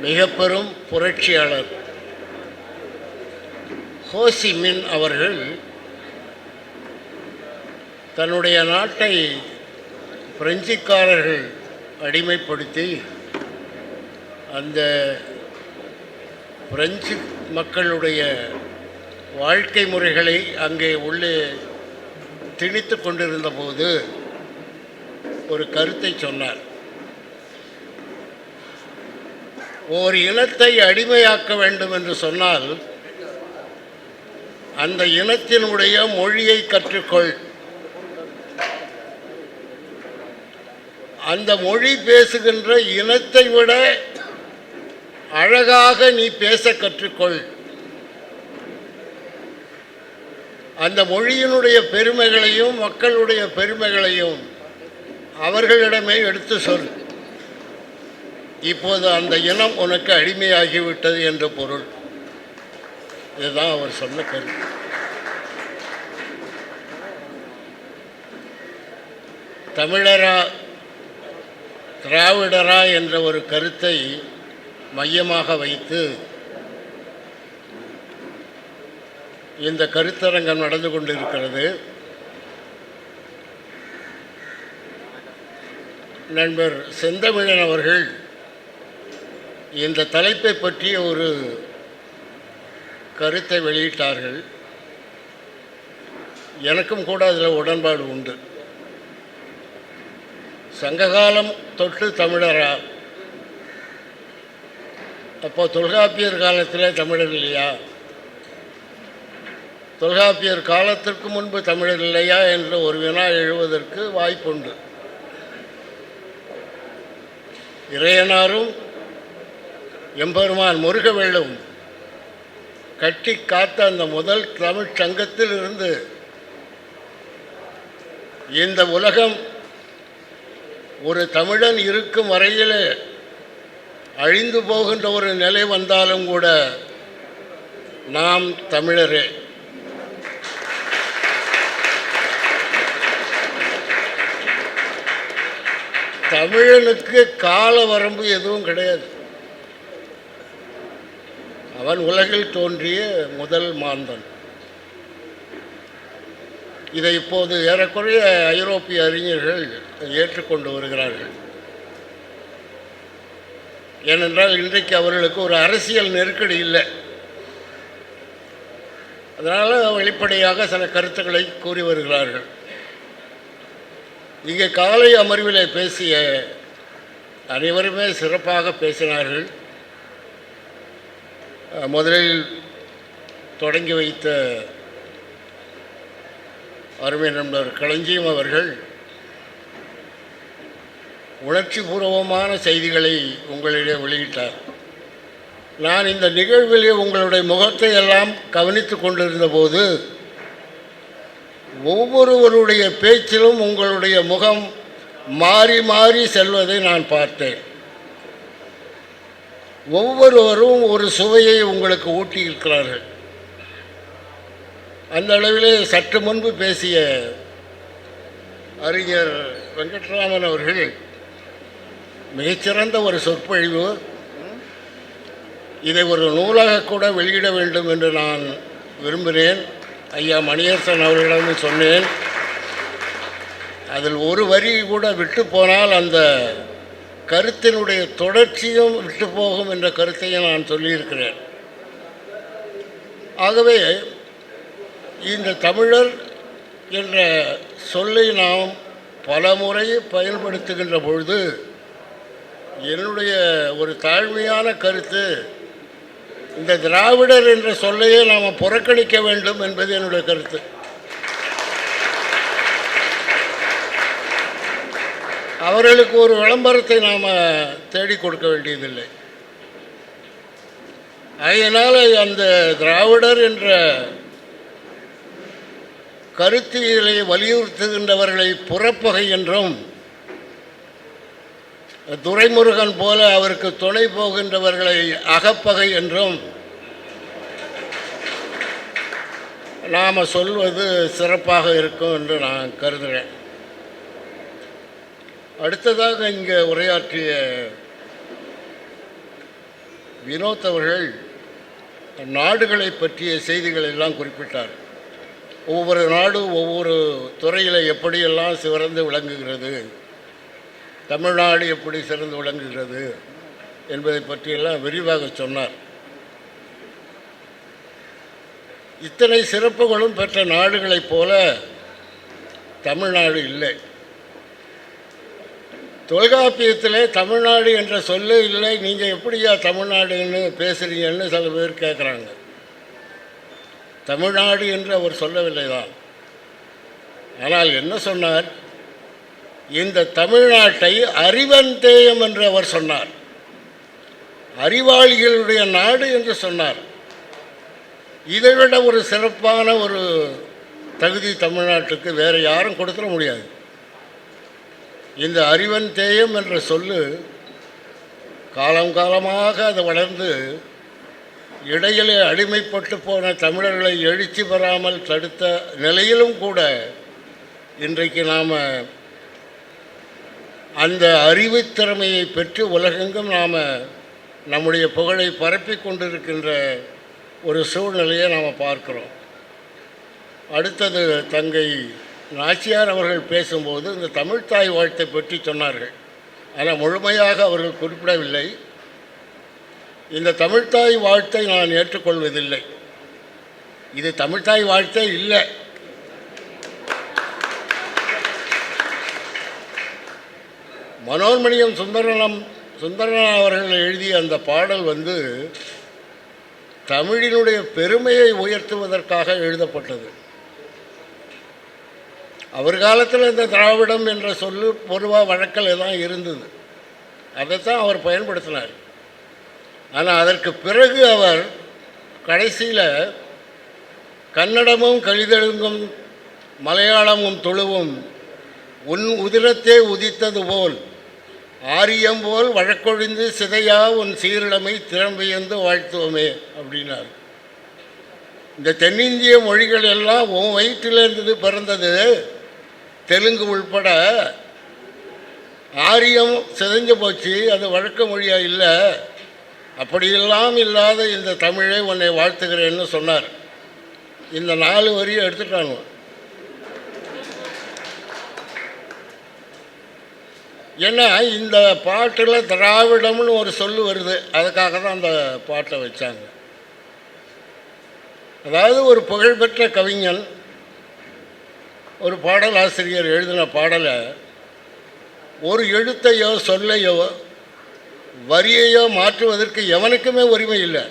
மிக பெரும் புரட்சியாளர் ஹோ சி மின் அவர்கள் தன்னுடைய நாட்டை பிரெஞ்சுக்காரர்கள் அடிமைப்படுத்தி அந்த பிரெஞ்சு மக்களுடைய வாழ்க்கை முறைகளை அங்கே உள்ளே திணித்து கொண்டிருந்த போது ஒரு கருத்தை சொன்னார். ஒரு இனத்தை அடிமையாக்க வேண்டும் என்று சொன்னால் அந்த இனத்தினுடைய மொழியை கற்றுக்கொள், அந்த மொழி பேசுகின்ற இனத்தை விட அழகாக நீ பேச கற்றுக்கொள், அந்த மொழியினுடைய பெருமைகளையும் மக்களுடைய பெருமைகளையும் அவர்களிடமே எடுத்து சொல். இப்போது அந்த இனம் உனக்கு அடிமையாகிவிட்டது என்ற பொருள். இதுதான் அவர் சொன்ன கருத்து. தமிழரா திராவிடரா என்ற ஒரு கருத்தை மையமாக வைத்து இந்த கருத்தரங்கம் நடந்து கொண்டிருக்கிறது. நண்பர் செந்தமிழன் அவர்கள் இந்த தலைப்பை பற்றிய ஒரு கருத்தை வெளியிட்டார்கள். எனக்கும் கூட அதில் உடன்பாடு உண்டு. சங்ககாலம் தொட்டு தமிழரா? அப்போ தொல்காப்பியர் காலத்தில் தமிழர் இல்லையா? தொல்காப்பியர் காலத்திற்கு முன்பு தமிழர் இல்லையா என்ற ஒரு வினா எழுவதற்கு வாய்ப்புண்டு. இறையனாரும் எம்பெருமான் முருகவேளும் கட்டி காத்த அந்த முதல் தமிழ் சங்கத்தில் இருந்து இந்த உலகம் ஒரு தமிழன் இருக்கும் வரையில் அழிந்து போகின்ற ஒரு நிலை வந்தாலும் கூட நாம் தமிழரே. தமிழனுக்கு கால வரம்பு எதுவும் கிடையாது. அவன் உலகில் தோன்றிய முதல் மாந்தன். இதை இப்போது ஏறக்குறைய ஐரோப்பிய அறிஞர்கள் ஏற்றுக்கொண்டு வருகிறார்கள். ஏனென்றால் இன்றைக்கு அவர்களுக்கு ஒரு அரசியல் நெருக்கடி இல்லை. அதனால் வெளிப்படையாக சில கருத்துக்களை கூறி வருகிறார்கள். இங்கே காலை அமர்விலே பேசிய அனைவருமே சிறப்பாக பேசினார்கள். முதலில் தொடங்கி வைத்த அருமை நண்பர் களஞ்சியம் அவர்கள் உணர்ச்சி பூர்வமான செய்திகளை உங்களிடையே வெளியிட்டார். நான் இந்த நிகழ்விலே உங்களுடைய முகத்தை எல்லாம் கவனித்து கொண்டிருந்த போது ஒவ்வொருவருடைய பேச்சிலும் உங்களுடைய முகம் மாறி மாறி செல்வதை நான் பார்த்தேன். ஒவ்வொருவரும் ஒரு சுவையை உங்களுக்கு ஊட்டியிருக்கிறார்கள். அந்த அளவிலே சற்று முன்பு பேசிய அறிஞர் வெங்கட்ராமன் அவர்கள் மிகச்சிறந்த ஒரு சொற்பொழிவு. இதை ஒரு நூலாக கூட வெளியிட வேண்டும் என்று நான் விரும்பினேன். ஐயா மணியரசன் அவர்களிடம் சொன்னேன். அதில் ஒரு வரி கூட விட்டு போனால் அந்த கருத்தினுடைய தொடர்ச்சியும் விட்டு போகும் என்ற கருத்தையும் நான் சொல்லியிருக்கிறேன். ஆகவே இந்த தமிழர் என்ற சொல்லை நாம் பல முறை பயன்படுத்துகின்ற பொழுது என்னுடைய ஒரு தாழ்மையான கருத்து, இந்த திராவிடர் என்ற சொல்லையே நாம் புறக்கணிக்க வேண்டும் என்பது என்னுடைய கருத்து. அவர்களுக்கு ஒரு விளம்பரத்தை நாம் தேடி கொடுக்க வேண்டியதில்லை. அதனால் அந்த திராவிடர் என்ற கருத்தியலை வலியுறுத்துகின்றவர்களை புறப்பகை என்றும், துரைமுருகன் போல அவருக்கு துணை போகின்றவர்களை அகப்பகை என்றும் நாம் சொல்வது சிறப்பாக இருக்கும் என்று நான் கருதுகிறேன். அடுத்ததாக இங்கே உரையாற்றிய வினோத் அவர்கள் நாடுகளை பற்றிய செய்திகள் எல்லாம் குறிப்பிட்டார். ஒவ்வொரு நாடு ஒவ்வொரு துறையில் எப்படியெல்லாம் சிறந்து விளங்குகிறது, தமிழ்நாடு எப்படி சிறந்து விளங்குகிறது என்பதை பற்றியெல்லாம் விரிவாக சொன்னார். இத்தனை சிறப்புகளும் பெற்ற நாடுகளைப் போல தமிழ்நாடு இல்லை. தொல்காப்பியத்தில் தமிழ்நாடு என்ற சொல்லே இல்லை. நீங்கள் எப்படியா தமிழ்நாடுன்னு பேசுகிறீங்கன்னு சில பேர் கேட்குறாங்க. தமிழ்நாடு என்று அவர் சொல்லவில்லை தான். ஆனால் என்ன சொன்னார்? இந்த தமிழ்நாட்டை அறிவந்தேயம் என்று அவர் சொன்னார். அறிவாளிகளுடைய நாடு என்று சொன்னார். இதைவிட ஒரு சிறப்பான ஒரு தகுதி தமிழ்நாட்டுக்கு வேறு யாரும் கொடுத்துட முடியாது. இந்த அறிவந்தேயம் என்ற சொல்லு காலங்காலமாக அது வளர்ந்து இடையிலே அடிமைப்பட்டு போன தமிழர்களை எழுச்சி பெறாமல் தடுத்த நிலையிலும் கூட இன்றைக்கு நாம் அந்த அறிவுத்திறமையை பெற்று உலகெங்கும் நாம் நம்முடைய புகழை பரப்பி கொண்டிருக்கின்ற ஒரு சூழ்நிலையை நாம் பார்க்கிறோம். அடுத்தது தங்கை நாச்சியார் அவர்கள் பேசும்போது இந்த தமிழ்த்தாய் வாழ்த்தை பற்றி சொன்னார்கள். ஆனால் முழுமையாக அவர்கள் குறிப்பிடவில்லை. இந்த தமிழ்த்தாய் வாழ்த்தை நான் ஏற்றுக்கொள்வதில்லை. இது தமிழ்த்தாய் வாழ்த்தே இல்லை. மனோன்மணியம் சுந்தரன் அவர்கள் எழுதிய அந்த பாடல் தமிழினுடைய பெருமையை உயர்த்துவதற்காக எழுதப்பட்டது. அவர் காலத்தில் இந்த திராவிடம் என்ற சொல்லு பொதுவாக வழக்கில் தான் இருந்தது. அதைத்தான் அவர் பயன்படுத்தினார். ஆனால் அதற்கு பிறகு அவர் கடைசியில் கன்னடமும் கலிதெலுங்கும் மலையாளமும் துளுவும் உன் உதிரத்தே உதித்தது போல் ஆரியம் போல் வழக்கொழிந்து சிதையா உன் சீரிழமை திறம்பியந்து வாழ்த்துவோமே அப்படின்னார். இந்த தென்னிந்திய மொழிகள் எல்லாம் உன் வயிற்றிலிருந்து பிறந்தது. தெலுங்கு உள்பட ஆரியம் சிதைஞ்சு போச்சு, அது வழக்க மொழியாக இல்லை. அப்படியெல்லாம் இல்லாத இந்த தமிழை உன்னை வாழ்த்துகிறேன்னு சொன்னார். இந்த 4 வரியை எடுத்துட்டாங்க. ஏன்னா இந்த பாட்டில் திராவிடம்னு ஒரு சொல்லு வருது. அதுக்காக தான் அந்த பாட்டை வச்சாங்க. அதாவது ஒரு புகழ்பெற்ற கவிஞன், ஒரு பாடலாசிரியர் எழுதின பாடலை ஒரு எழுத்தையோ சொல்லையோ வரியையோ மாற்றுவதற்கு எவனுக்குமே உரிமை இல்லை.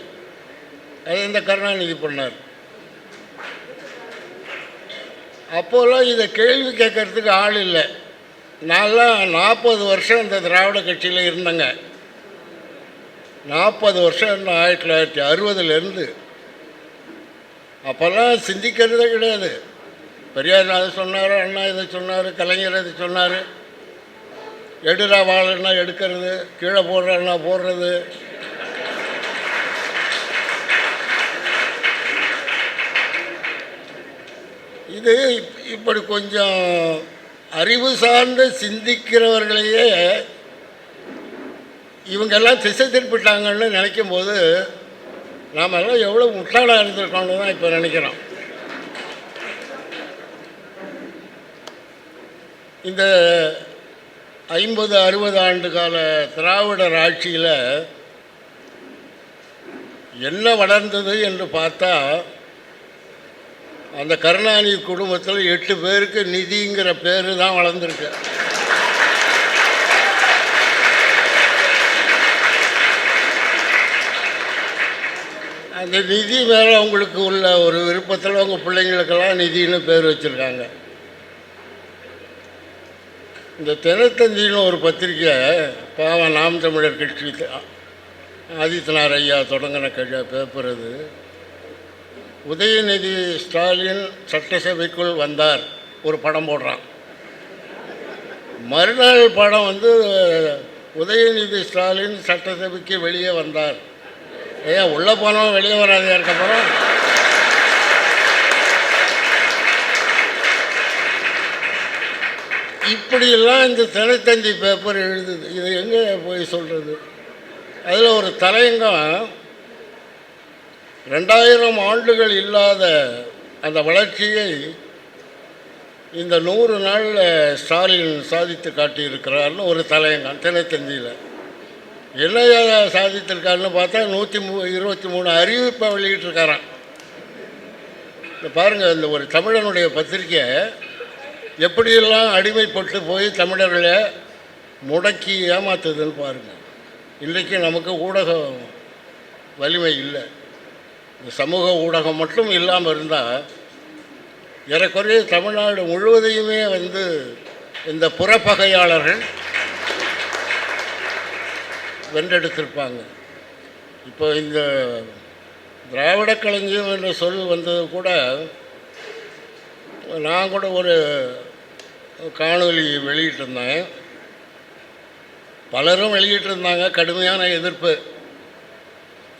அது இந்த கருணாநிதி பண்ணார். அப்போல்லாம் இதை கேள்வி கேட்கறதுக்கு ஆள் இல்லை. நான்லாம் 40 வருஷம் இந்த திராவிட கட்சியில் இருந்தேங்க. 40 வருஷம் 1960லேருந்து. அப்போல்லாம் சிந்திக்கிறதே கிடையாது. பெரியார் அதை சொன்னார், அண்ணா இதை சொன்னார், கலைஞர் இதை சொன்னார். எடுறா வாழன்னா எடுக்கிறது, கீழே போடுறான்னா போடுறது. இது இப்படி கொஞ்சம் அறிவு சார்ந்து சிந்திக்கிறவர்களையே இவங்கெல்லாம் திசை திருப்பிட்டாங்கன்னு நினைக்கும் போது நாம் எல்லாம் எவ்வளோ முட்டாளாக இருந்திருக்கோன்னு தான் இப்போ நினைக்கிறோம். இந்த 50-60 ஆண்டு கால திராவிடர் ஆட்சியில் என்ன வளர்ந்தது என்று பார்த்தா, அந்த கருணாநிதி குடும்பத்தில் 8 பேருக்கு நிதிங்கிற பேர் தான் வளர்ந்துருக்கு. அந்த நிதி மேலே அவங்களுக்கு உள்ள ஒரு விருப்பத்தில் அவங்க பிள்ளைங்களுக்கெல்லாம் நிதின்னு பேர் வச்சுருக்காங்க. இந்த தினத்தந்தின்னு ஒரு பத்திரிக்கை பாவம் நாம் தமிழர் கட்சி ஆதித்தனார் ஐயா தொடங்கின பேப்பர் அது. உதயநிதி ஸ்டாலின் சட்டசபைக்குள் வந்தார் ஒரு படம் போடுறான். மறுநாள் படம் உதயநிதி ஸ்டாலின் சட்டசபைக்கு வெளியே வந்தார். ஏன் உள்ளே போனோம் வெளியே வராது அதுக்கப்புறம்? இப்படியெல்லாம் இந்த தினத்தந்தி பேப்பர் எழுதுது. இது எங்கே போய் சொல்கிறது? அதில் ஒரு தலையங்கம் 2000 ஆண்டுகள் இல்லாத அந்த வளர்ச்சியை இந்த 100 நாளில் ஸ்டாலின் சாதித்து காட்டியிருக்கிறார்னு ஒரு தலையங்கம் தினத்தந்தியில். என்ன சாதித்திருக்காருன்னு பார்த்தா 123 அறிவிப்பை வெளியிட்டிருக்காரான். இந்த பாருங்கள், இந்த ஒரு தமிழனுடைய பத்திரிக்கை எப்படியெல்லாம் அடிமைப்பட்டு போய் தமிழர்களை முடக்கி ஏமாத்துதுன்னு பாருங்கள். இன்றைக்கு நமக்கு ஊடகம் வலிமை இல்லை. இந்த சமூக ஊடகம் மட்டும் இல்லாமல் இருந்தால் ஏறக்குறைய தமிழ்நாடு முழுவதையுமே இந்த புறப்பகையாளர்கள் வென்றெடுத்திருப்பாங்க. இப்போ இந்த திராவிட களஞ்சியம் என்ற சொல் வந்தது கூட, நான் கூட ஒரு காணொலி வெளியிட்டிருந்தேன். பலரும் வெளியிட்டிருந்தாங்க, கடுமையான எதிர்ப்பு.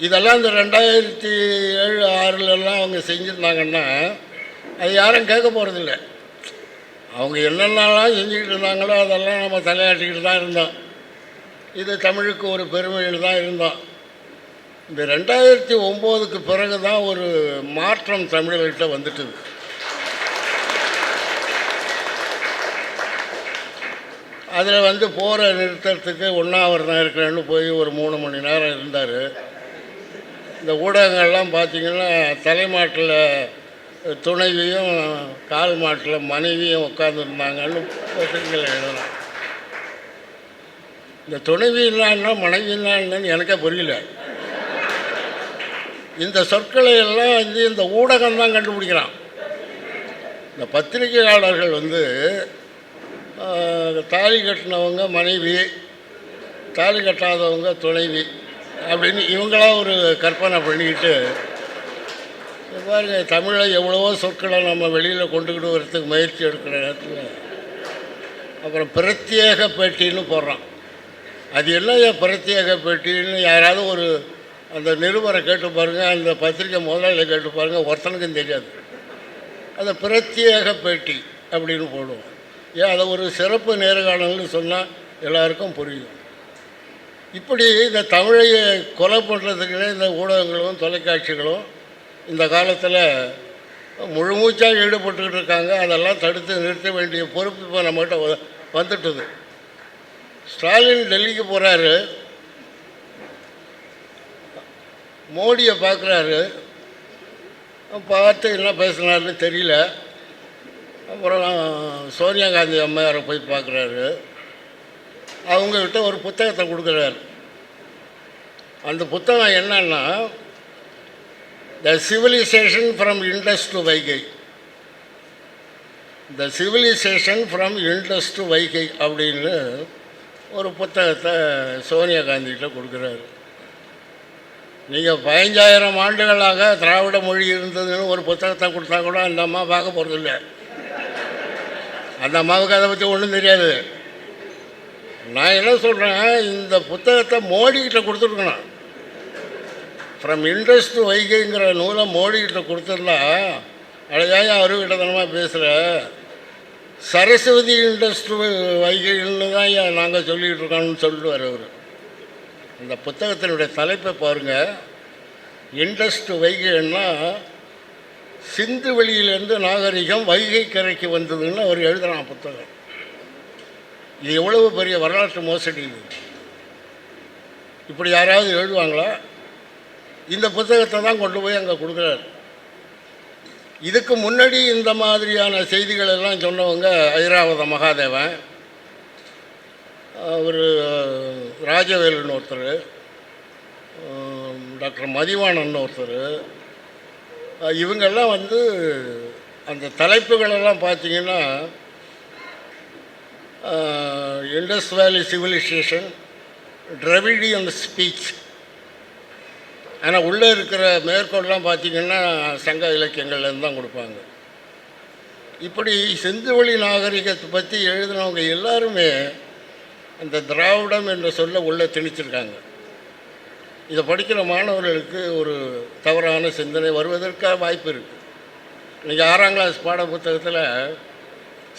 இதெல்லாம் இந்த 2007, 2006 அவங்க செஞ்சுருந்தாங்கன்னா அது யாரும் கேட்க போகிறதில்ல. அவங்க என்னென்னலாம் செஞ்சுக்கிட்டு இருந்தாங்களோ அதெல்லாம் நம்ம தலையாட்டிக்கிட்டு தான் இருந்தோம். இது தமிழுக்கு ஒரு பெருமையில் தான் இருந்தோம். இந்த 2009க்கு பிறகு தான் ஒரு மாற்றம் தமிழர்கிட்ட வந்துட்டுது. அதில் போரை நிறுத்துறதுக்கு உண்ணாவிரதம் இருக்கிறேன்னு போய் ஒரு 3 மணி நேரம் இருந்தார். இந்த ஊடகங்கள்லாம் பார்த்திங்கன்னா தலைமாட்டில் துணைவியும் கால் மாட்டில் மனைவியும் உட்காந்துருந்தாங்கன்னு பத்திரிகையில் எழுதலாம். இந்த துணைவின்னா மனைவின்னா என்னன்னு எனக்கே புரியல. இந்த சொற்களை எல்லாம் இந்த ஊடகம்தான் கண்டுபிடிக்கிறான். இந்த பத்திரிகையாளர்கள் தாலி கட்டினவங்க மனைவி, தாலி கட்டாதவங்க துணைவி அப்படின்னு இவங்களா ஒரு கற்பனை பண்ணிக்கிட்டு பாருங்க, தமிழை எவ்வளவோ சொற்களை நம்ம வெளியில் கொண்டுக்கிட்டு வரத்துக்கு முயற்சி எடுக்கிற நேரத்தில் அப்புறம் பிரத்யேக பேட்டின்னு போடுறான். அது என்ன பிரத்யேக பேட்டின்னு யாராவது அந்த நிருபரை கேட்டு பாருங்கள், அந்த பத்திரிக்கை முதலாளியை கேட்டு பாருங்கள், ஒருத்தனுக்கும் தெரியாது. அதை பிரத்யேக பேட்டி அப்படின்னு போடுவோம். ஏன் அதை ஒரு சிறப்பு நேர்காணல்னு சொன்னால் எல்லாருக்கும் புரியும். இப்படி இந்த தமிழையை கொலை பண்ணுறதுக்குன்னே இந்த ஊடகங்களும் தொலைக்காட்சிகளும் இந்த காலத்தில் முழுமூச்சாக ஈடுபட்டுக்கிட்டு இருக்காங்க. அதெல்லாம் தடுத்து நிறுத்த வேண்டிய பொறுப்பு இப்போ நம்மகிட்ட வந்துட்டுது. ஸ்டாலின் டெல்லிக்கு போகிறாரு, மோடியை பார்க்குறாரு, பார்த்து என்ன பேசுனாருன்னு தெரியல. அப்புறம் சோனியா காந்தி அம்மையாரை போய் பார்க்குறாரு. அவங்கக்கிட்ட ஒரு புத்தகத்தை கொடுக்குறாரு. அந்த புத்தகம் என்னன்னா, the civilisation from Indus to Vaigai, the civilisation from Indus to Vaigai அப்படின்னு ஒரு புத்தகத்தை சோனியா காந்திகிட்ட கொடுக்குறாரு. நீங்கள் 15,000 ஆண்டுகளாக திராவிட மொழி இருந்ததுன்னு ஒரு புத்தகத்தை கொடுத்தா கூட அந்த அம்மா பார்க்க போகிறதில்ல. அந்த அம்மாவுக்கு அதை பற்றி ஒன்றும் தெரியாது. நான் என்ன சொல்கிறேன், இந்த புத்தகத்தை மோடிக்கிட்ட கொடுத்துருக்கணும். ஃப்ரம் இண்டஸ் டு வைகைங்கிற நூலை மோடிக்கிட்ட கொடுத்துருந்தா, அழகாக அருவிடத்தனமாக பேசுகிற சரஸ்வதி இண்டஸ் டு வைகைன்னு தான் நாங்கள் சொல்லிகிட்டு இருக்கோம்னு சொல்லுவார் அவர். இந்த புத்தகத்தினுடைய தலைப்பை பாருங்கள். இண்டஸ் டு வைகைன்னா சிந்து வெளியிலேருந்து நாகரிகம் வைகை கரைக்கு வந்ததுன்னு அவர் எழுதுகிறான் புத்தகம். இது எவ்வளவு பெரிய வரலாற்று மோசடி இது! இப்படி யாராவது எழுதுவாங்களா? இந்த புத்தகத்தை தான் கொண்டு போய் அங்கே கொடுக்குறாரு. இதுக்கு முன்னாடி இந்த மாதிரியான செய்திகள் எல்லாம் சொன்னவங்க ஐராவத மகாதேவன், ஒரு ராஜவேலுன்னு ஒருத்தர், டாக்டர் மதிவாணன் ஒருத்தர், இவங்கெல்லாம் அந்த தலைப்புகளெல்லாம் பார்த்திங்கன்னா இண்டஸ் வேலி சிவிலைசேஷன், டிராவிடியன் ஸ்பீச். ஆனால் உள்ளே இருக்கிற மேற்கோள்லாம் பார்த்திங்கன்னா சங்க இலக்கியங்கள்லேருந்து தான் கொடுப்பாங்க. இப்படி சிந்துவெளி நாகரிகத்தை பற்றி எழுதினவங்க எல்லாருமே அந்த திராவிடம் என்ற சொல்ல உள்ளே திணிச்சிருக்காங்க. இதை படிக்கிற மாணவர்களுக்கு ஒரு தவறான சிந்தனை வருவதற்காக வாய்ப்பு இருக்குது. இன்றைக்கி 6ஆம் கிளாஸ் பாட புத்தகத்தில்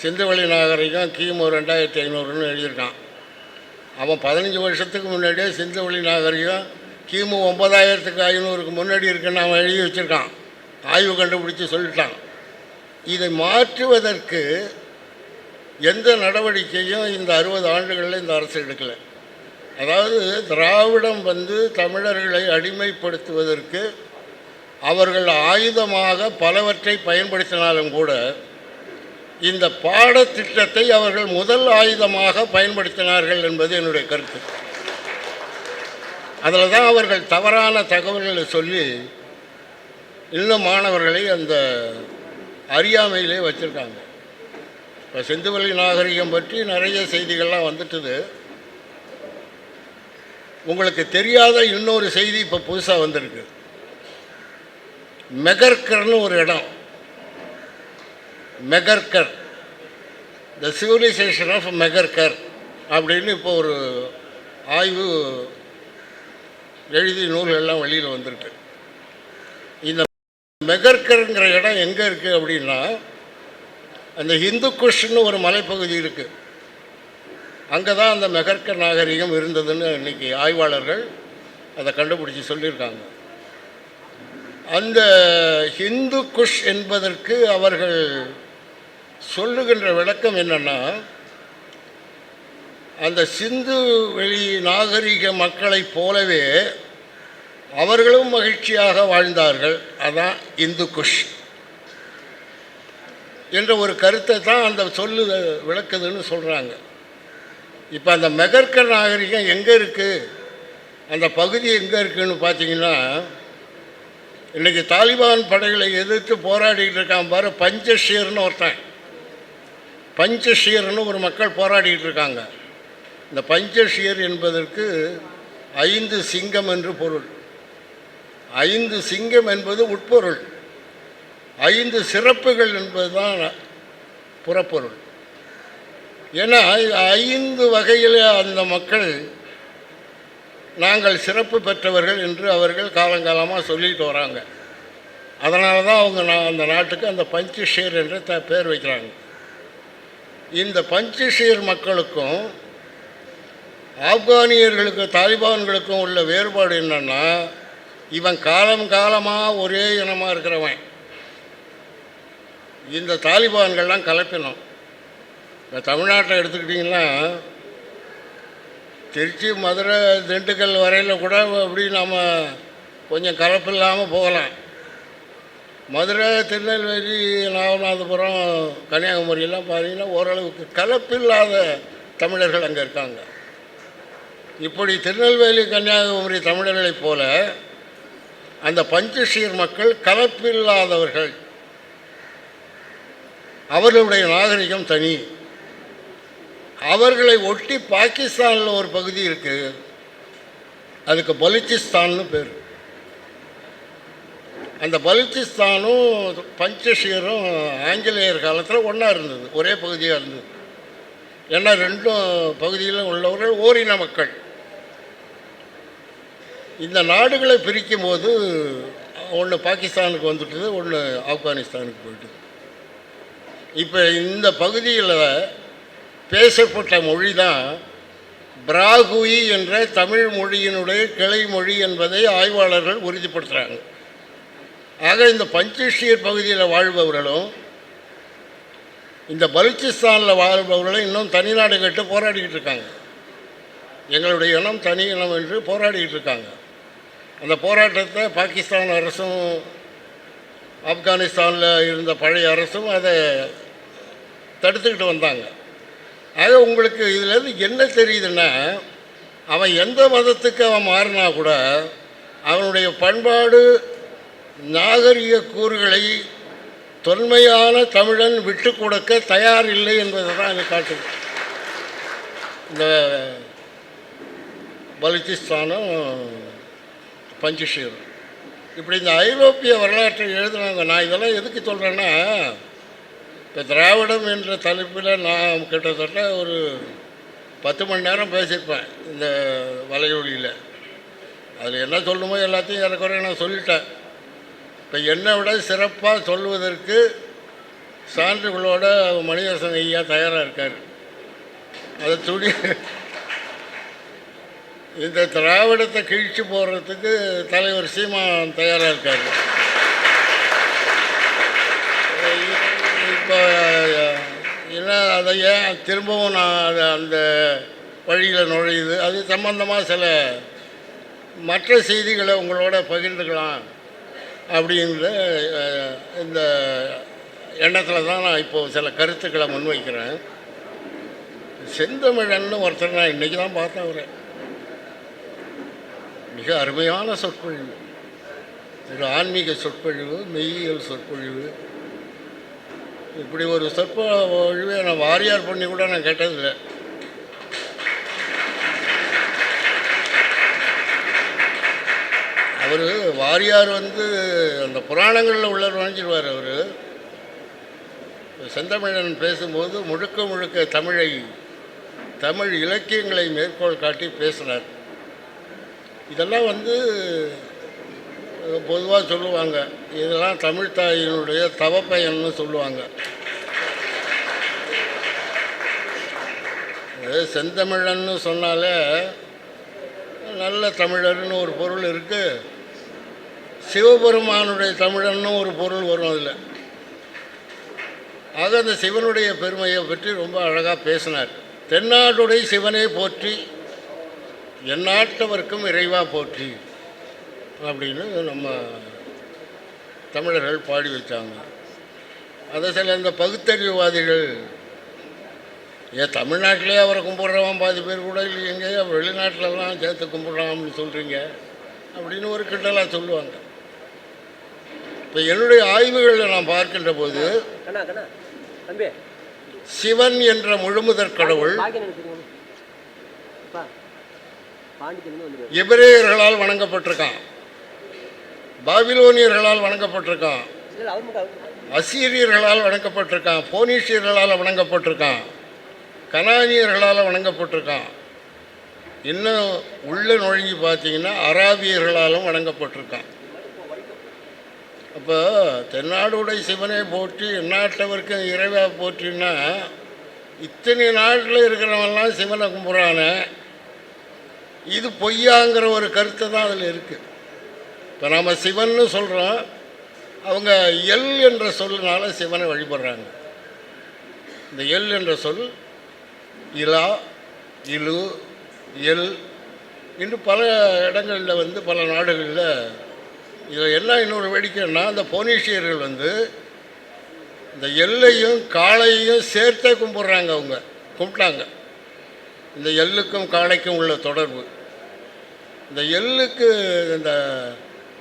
சிந்துவெளி நாகரிகம் கிமு 2500ன்னு எழுதியிருக்கான். அவன் 15 வருஷத்துக்கு முன்னாடியே சிந்துவெளி நாகரிகம் கிமு 9500க்கு முன்னாடி இருக்குன்னு அவன் எழுதி வச்சுருக்கான். ஆய்வு கண்டுபிடிச்சி சொல்லிட்டான். இதை மாற்றுவதற்கு எந்த நடவடிக்கையும் இந்த 60 ஆண்டுகளில் இந்த அரசு எடுக்கலை. அதாவது திராவிடம் தமிழர்களை அடிமைப்படுத்துவதற்கு அவர்கள் ஆயுதமாக பலவற்றை பயன்படுத்தினாலும் கூட இந்த பாடத்திட்டத்தை அவர்கள் முதல் ஆயுதமாக பயன்படுத்தினார்கள் என்பது என்னுடைய கருத்து. அதில் தான் அவர்கள் தவறான தகவல்களை சொல்லி இன்னும் மாணவர்களை அந்த அறியாமையிலே வச்சுருக்காங்க. இப்போ சிந்துவெளி நாகரிகம் பற்றி நிறைய செய்திகள்லாம் வந்துட்டுது. உங்களுக்கு தெரியாத இன்னொரு செய்தி இப்போ புதுசாக வந்திருக்கு. மெகர்கர்னு ஒரு இடம், Mehrgarh, the civilisation of Mehrgarh அப்படின்னு இப்போ ஒரு ஆய்வு எழுதி நூல்கள்லாம் வெளியில் வந்திருக்கு. இந்த மெகர்கருங்கிற இடம் எங்கே இருக்குது அப்படின்னா, அந்த ஹிந்து குஷ்னு ஒரு மலைப்பகுதி இருக்குது. அங்கே தான் அந்த மெகர்கர் நாகரிகம் இருந்ததுன்னு இன்றைக்கி ஆய்வாளர்கள் அதை கண்டுபிடிச்சி சொல்லியிருக்காங்க. அந்த ஹிந்து குஷ் என்பதற்கு அவர்கள் சொல்லுகின்ற விளக்கம் என்னென்னா, அந்த சிந்து வெளி நாகரிக மக்களைப் போலவே அவர்களும் மகிழ்ச்சியாக வாழ்ந்தார்கள், அதான் இந்து குஷ் என்ற ஒரு கருத்தை தான் அந்த சொல்லு விளக்குதுன்னு சொல்கிறாங்க. இப்போ அந்த மெகர்கர் நாகரிகம் எங்கே இருக்குது, அந்த பகுதி எங்கே இருக்குதுன்னு பார்த்தீங்கன்னா, இன்றைக்கி தாலிபான் படைகளை எதிர்த்து போராடிக்கிட்டு இருக்கான் பாரு, பஞ்சஷீர்னு ஒருத்தன், பஞ்சஷீர்னு ஒரு மக்கள் போராடிக்கிட்டு இருக்காங்க. இந்த பஞ்சஷீர் என்பதற்கு 5 சிங்கம் என்று பொருள். 5 சிங்கம் என்பது உட்பொருள், 5 சிறப்புகள் என்பது தான் புறப்பொருள். ஏன்னா 5 வகையில் அந்த மக்கள் நாங்கள் சிறப்பு பெற்றவர்கள் என்று அவர்கள் காலங்காலமாக சொல்லிட்டு வராங்க. அதனால தான் அவங்க அந்த நாட்டுக்கு அந்த பஞ்சஷீர் என்று பேர் வைக்கிறாங்க. இந்த பஞ்சஷீர் மக்களுக்கும் ஆப்கானியர்களுக்கு தாலிபான்களுக்கும் உள்ள வேறுபாடு என்னென்னா, இவன் காலமாக ஒரே இனமாக இருக்கிறவன். இந்த தாலிபான்கள்லாம் கலப்பினோம். இப்போ தமிழ்நாட்டை எடுத்துக்கிட்டிங்கன்னா, திருச்சி, மதுரை, திண்டுக்கல் வரையில் கூட அப்படி நாம் கொஞ்சம் கலப்பில்லாமல் போகலாம். மதுரை, திருநெல்வேலி, ராமநாதபுரம், கன்னியாகுமரியெல்லாம் பார்த்தீங்கன்னா ஓரளவுக்கு கலப்பில்லாத தமிழர்கள் அங்கே இருக்காங்க. இப்படி திருநெல்வேலி, கன்னியாகுமரி தமிழர்களைப் போல அந்த பஞ்சஷீர் மக்கள் கலப்பில்லாதவர்கள். அவர்களுடைய நாகரிகம் தனி. அவர்களை ஒட்டி பாகிஸ்தானில் ஒரு பகுதி இருக்குது, அதுக்கு பலுச்சிஸ்தான்னு பேர். அந்த பலுச்சிஸ்தானும் பஞ்சஷீரும் ஆங்கிலேயர் காலத்தில் ஒன்றா இருந்தது, ஒரே பகுதியாக இருந்தது. ஏன்னா 2 பகுதியில் உள்ளவர்கள் ஓரின மக்கள். இந்த நாடுகளை பிரிக்கும் போது ஒன்று பாகிஸ்தானுக்கு வந்துட்டுது, ஒன்று ஆப்கானிஸ்தானுக்கு போயிட்டுது. இப்போ இந்த பகுதியில் பேசப்பட்ட மொழி தான் பிராகுயி என்ற தமிழ் மொழியினுடைய கிளை மொழி என்பதை ஆய்வாளர்கள் உறுதிப்படுத்துகிறாங்க. ஆக இந்த பஞ்சஷீர் பகுதியில் வாழ்பவர்களும் இந்த பலுச்சிஸ்தானில் வாழ்பவர்களும் இன்னும் தனிநாடு கட்டு போராடிக்கிட்டு இருக்காங்க. எங்களுடைய இனம் தனி இனம் என்று போராடிக்கிட்டு இருக்காங்க. அந்த போராட்டத்தை பாகிஸ்தான் அரசும் ஆப்கானிஸ்தானில் இருந்த பழைய அரசும் அதை தடுத்துக்கிட்டு வந்தாங்க. ஆக உங்களுக்கு இதிலேருந்து என்ன தெரியுதுன்னா, அவன் எந்த மதத்துக்கு அவன் மாறினா கூட அவனுடைய பண்பாடு நாகரிக கூறுகளை தொன்மையான தமிழன் விட்டு கொடுக்க தயார் இல்லை என்பதை தான் அது காட்டுது. இந்த பலுச்சிஸ்தானும் பஞ்சஷீரும் இப்படி இந்த ஐரோப்பிய வரலாற்றை எழுதுனாங்க. நான் இதெல்லாம் எதுக்கு சொல்கிறேன்னா, இப்போ திராவிடம் என்ற தலைப்பில் நான் கிட்டத்தட்ட ஒரு 10 மணி நேரம் பேசியிருப்பேன் இந்த வலையொலியில். அதில் என்ன சொல்லணுமோ எல்லாத்தையும் ஏறக்குறைய நான் சொல்லிட்டேன். இப்போ என்னை விட சிறப்பாக சொல்வதற்கு சான்றுகளோட மணியரசன் ஐயா தயாராக இருக்கார். அதை இந்த திராவிடத்தை கிழிச்சு போடுறதுக்கு தலைவர் சீமான் தயாராக இருக்கார். இப்போ என்ன அதை ஏன் திரும்பவும் நான் அந்த வழியில் நுழையுது, அது சம்பந்தமாக சில மற்ற செய்திகளை உங்களோட பகிர்ந்துக்கலாம் அப்படின்ற இந்த எண்ணத்தில் தான் நான் இப்போது சில கருத்துக்களை முன்வைக்கிறேன். செந்தமிழன்னு ஒருத்தர் நான் இன்றைக்கி தான் பார்த்தேன். அவரை மிக அருமையான சொற்பொழிவு, ஒரு ஆன்மீக சொற்பொழிவு, மெய்யியல் சொற்பொழிவு. இப்படி ஒரு சொற்பொழிவை நான் வாரியார் பண்ணி கூட நான் கேட்டதில்லை. அவர் வாரியார் அந்த புராணங்களில் உள்ளவர் நினைச்சிருவார். அவர் செந்தமிழன் பேசும்போது முழுக்க முழுக்க தமிழ் இலக்கியங்களை மேற்கோள் காட்டி பேசினார். இதெல்லாம் பொதுவாக சொல்லுவாங்க, இதெல்லாம் தமிழ் தாயினுடைய தவப்பயன்னு சொல்லுவாங்க. செந்தமிழன்னு சொன்னாலே நல்ல தமிழர்னு ஒரு பொருள் இருக்குது, சிவபெருமானுடைய தமிழன்னு ஒரு பொருள் வரும் அதில். ஆக அந்த சிவனுடைய பெருமையை பற்றி ரொம்ப அழகாக பேசினார். தென்னாடுடைய சிவனே போற்றி, எந்நாட்டவர்க்கும் இறைவா போற்றி அப்படின்னு நம்ம தமிழர்கள் பாடி வச்சாங்க. அதை சில இந்த பகுத்தறிவுவாதிகள், தமிழ்நாட்டிலே அவரை கும்பிட்றவன் பாதி பேர் கூட இல்லை, எங்கேயோ வெளிநாட்டிலலாம் சேர்த்து கும்பிட்றான்னு சொல்கிறீங்க அப்படின்னு ஒரு கிண்டலாக சொல்லுவாங்க. இப்போ என்னுடைய ஆய்வுகளில் நான் பார்க்கின்ற போது சிவன் என்ற முழுமுதற் கடவுள் எபிரேயர்களால் வணங்கப்பட்டிருக்கான், பாபிலோனியர்களால் வணங்கப்பட்டிருக்கான், அசீரியர்களால் வணங்கப்பட்டிருக்கான், போனீஷியர்களால் வணங்கப்பட்டிருக்கான், கனானியர்களால் வணங்கப்பட்டிருக்கான். இன்னும் உள்ள நுழைஞ்சி பார்த்தீங்கன்னா அராபியர்களாலும் வணங்கப்பட்டிருக்கான். அப்போ தென்னாடுடைய சிவனை போற்றி எந்நாட்டவருக்கு இறைவா போற்றின்னா, இத்தனை நாட்டில் இருக்கிறவங்கலாம் சிவனை கும்பிட்றானே, இது பொய்யாங்கிற ஒரு கருத்து தான் அதில் இருக்குது. இப்போ நம்ம சிவன்னு சொல்கிறோம், அவங்க எல் என்ற சொல்லினால சிவனை வழிபடுறாங்க. இந்த எல் என்ற சொல் இலா, இலு, எல் இன்னும் பல இடங்களில் பல நாடுகளில் இதில் என்ன இன்னொரு வேடிக்கைன்னா, அந்த போனீஷியர்கள் இந்த எல்லையும் காளையையும் சேர்த்தே கும்பிட்றாங்க. அவங்க கும்பிட்டாங்க. இந்த எல்லுக்கும் காளைக்கும் உள்ள தொடர்பு, இந்த எல்லுக்கு இந்த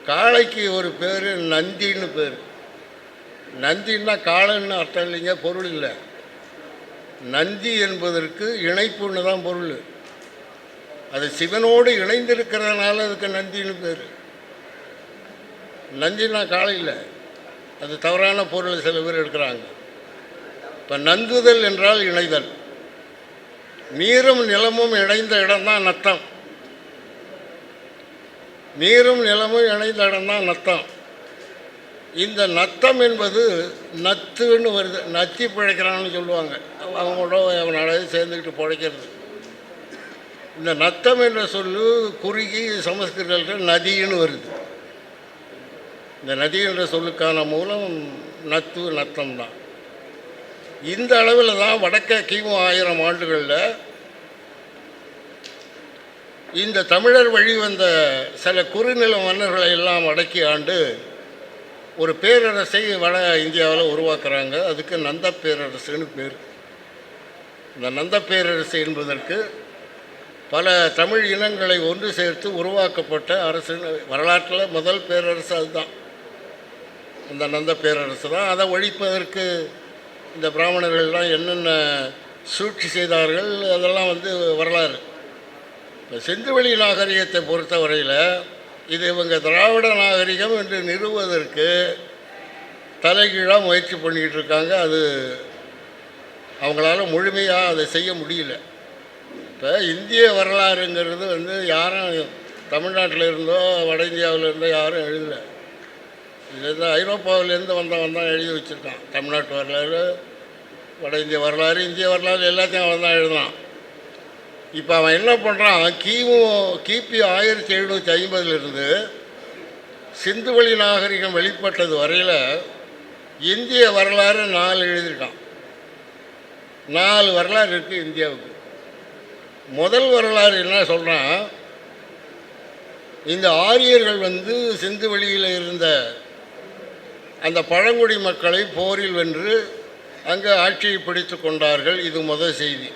காளைக்கு ஒரு பேர் நந்தின்னு பேர். நந்தின்னா காளைன்னு அர்த்தம் இல்லைங்க, பொருள் இல்லை. நந்தி என்பதற்கு இணைப்புன்னு தான் பொருள். அது சிவனோடு இணைந்திருக்கிறதுனால அதுக்கு நந்தின்னு பேர். நந்தினா காளை இல்லை, அது தவறான பொருள் சில பேர் எடுக்கிறாங்க. இப்போ நந்துதல் என்றால் இணைதல், நீரும் நிலமும் இணைந்த இடம்தான் நத்தம். நீரும் நிலமும் இணைந்த இடம்தான் நத்தம். இந்த நத்தம் என்பது நத்துன்னு வருது, நத்தி பிழைக்கிறான்னு சொல்லுவாங்க. அவங்களோட அவனோட சேர்ந்துக்கிட்டு பிழைக்கிறது. இந்த நத்தம் என்ற சொல்லு குறுகி சமஸ்கிருதத்தில் நதின்னு வருது. இந்த நதி என்ற சொல்லுக்கான மூலம் நத்து, நத்தம் தான். இந்த அளவில் தான் வடக்க கிமு 1000 ஆண்டுகளில் இந்த தமிழர் வழி வந்த சில குறுநில மன்னர்களை எல்லாம் அடக்கி ஆண்டு ஒரு பேரரசை வட இந்தியாவில் உருவாக்குறாங்க. அதுக்கு நந்த பேரரசுன்னு பேர். இந்த நந்த பேரரசு என்பதற்கு பல தமிழ் இனங்களை ஒன்று சேர்த்து உருவாக்கப்பட்ட அரசு. வரலாற்றில் முதல் பேரரசு அதுதான், இந்த நந்த பேரரசு தான். அதை ஒழிப்பதற்கு இந்த பிராமணர்கள்லாம் என்னென்ன சூழ்ச்சி செய்தார்கள் அதெல்லாம் வரலாறு. இப்போ சிந்துவெளி நாகரிகத்தை பொறுத்த வரையில் இது இவங்க திராவிட நாகரிகம் என்று நிறுவுவதற்கு தலைகீழாக முயற்சி பண்ணிக்கிட்டு இருக்காங்க. அது அவங்களால முழுமையாக அதை செய்ய முடியல. இப்போ இந்திய வரலாறுங்கிறது யாரும் தமிழ்நாட்டில் இருந்தோ வட இந்தியாவில் இருந்தோ யாரும் எழுதலை. இது ஐரோப்பாவிலேருந்து வந்தவன் தான் எழுதி வச்சுருக்கான். தமிழ்நாட்டு வரலாறு, வட இந்திய வரலாறு, இந்திய வரலாறு எல்லாத்தையும் அவன் தான் எழுதுனான். இப்போ அவன் என்ன பண்ணுறான், கிபி 1750 சிந்துவெளி நாகரிகம் வெளிப்பட்டது வரையில் இந்திய வரலாறு 4 எழுதியிருக்கான். 4 வரலாறு இருக்குது இந்தியாவுக்கு. முதல் வரலாறு என்ன சொல்கிறான், இந்த ஆரியர்கள் சிந்துவெளியில் இருந்த அந்த பழங்குடி மக்களை போரில் வென்று அங்கே ஆட்சியை பிடித்து கொண்டார்கள். இது முதல் செய்தி.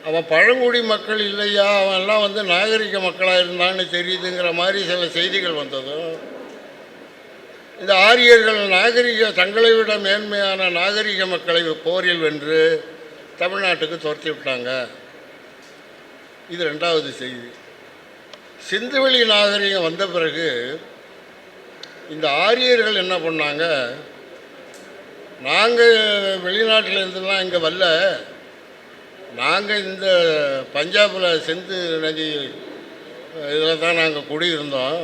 அவன் பழங்குடி மக்கள் இல்லையா, அவன்லாம் நாகரிக மக்களாக இருந்தான்னு தெரியுதுங்கிற மாதிரி சில செய்திகள் வந்ததும், இந்த ஆரியர்கள் தங்களை விட மேன்மையான நாகரிக மக்களை போரில் வென்று தமிழ்நாட்டுக்கு துரத்தி விட்டாங்க. இது 2வது செய்தி. சிந்துவெளி நாகரிகம் வந்த பிறகு இந்த ஆரியர்கள் என்ன பண்ணாங்க, நாங்கள் வெளிநாட்டில் இருந்துலாம் இங்கே வரல, நாங்கள் இந்த பஞ்சாபில் சிந்து நதி இதில் தான் நாங்கள் குடியிருந்தோம்.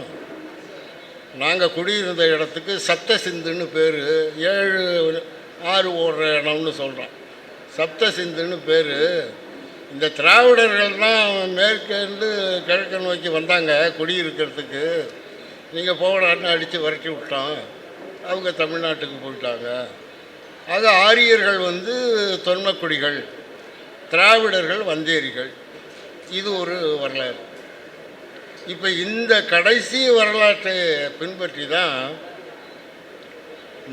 நாங்கள் குடியிருந்த இடத்துக்கு சப்த சிந்துன்னு பேர், 7 ஆறு ஓடுற இடம்னு சொல்கிறோம். சப்த சிந்துன்னு பேர். இந்த திராவிடர்கள் தான் மேற்கேருந்து கிழக்கு நோக்கி வந்தாங்க குடியிருக்கிறதுக்கு. நீங்கள் போகலான்னு அடித்து விரட்டி விட்டோம். அவங்க தமிழ்நாட்டுக்கு போயிட்டாங்க. ஆக ஆரியர்கள் தொன்மக்குடிகள், திராவிடர்கள் வந்தேரிகள். இது ஒரு வரலாறு. இப்போ இந்த கடைசி வரலாற்றை பின்பற்றி தான்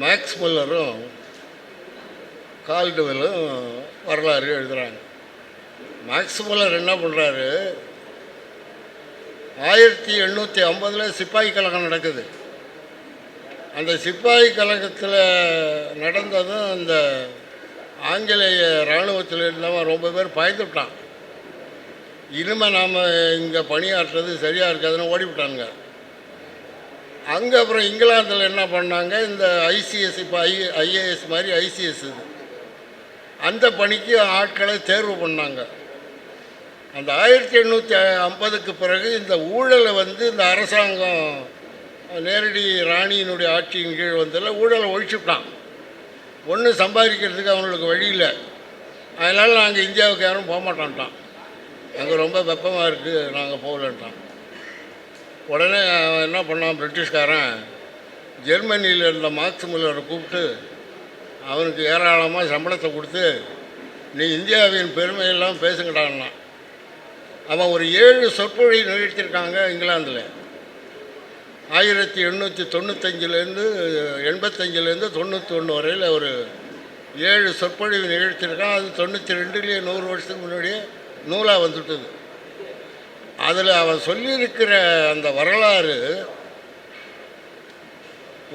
மேக்ஸ் முல்லரும் கால்டுவெலும் வரலாறு எழுதுகிறாங்க. மேக்ஸ் முல்லர் என்ன பண்ணுறாரு, 1850 சிப்பாய் கழகம் நடக்குது. அந்த சிப்பாய் கழகத்தில் நடந்ததும் அந்த ஆங்கிலேய இராணுவத்தில் இருந்தவன் ரொம்ப பேர் பயந்துவிட்டான். இனிமேல் நாம் இங்கே பணியாற்றுறது சரியாக இருக்காதுன்னு ஓடிவிட்டாங்க. அங்கே அப்புறம் இங்கிலாந்தில் என்ன பண்ணாங்க, இந்த ஐசிஎஸ், இப்போ ஐஏஎஸ் மாதிரி ஐசிஎஸ், இது அந்த பணிக்கு ஆட்களை தேர்வு பண்ணாங்க. அந்த 1850க்கு பிறகு இந்த ஊழலை இந்த அரசாங்கம் நேரடி ராணியினுடைய ஆட்சியின் கீழ் வந்ததில் ஊழலை ஒழிச்சுட்டான். ஒன்றும் சம்பாதிக்கிறதுக்கு அவங்களுக்கு வழி இல்லை. அதனால் நாங்கள் இந்தியாவுக்கு யாரும் போக மாட்டான்ட்டான். அங்கே ரொம்ப வெப்பமாக இருக்குது, நாங்கள் போகலன்ட்டான். உடனே அவன் என்ன பண்ணான், பிரிட்டிஷ்காரன் ஜெர்மனியில் இருந்த மார்க்ஸ் முல்லரை கூப்பிட்டு அவனுக்கு ஏராளமாக சம்பளத்தை கொடுத்து, நீ இந்தியாவின் பெருமையெல்லாம் பேசுங்கடான்னா. அவன் ஒரு 7 சொற்பொழிவு நிகழ்த்தியிருக்காங்க இங்கிலாந்தில். 1895 85 91 வரையில் ஒரு 7 சொற்பொழிவு நிகழ்த்தியிருக்கான். அது 92 100 வருஷத்துக்கு முன்னாடியே நூலாக வந்துட்டது. அதில் அவன் சொல்லியிருக்கிற அந்த வரலாறு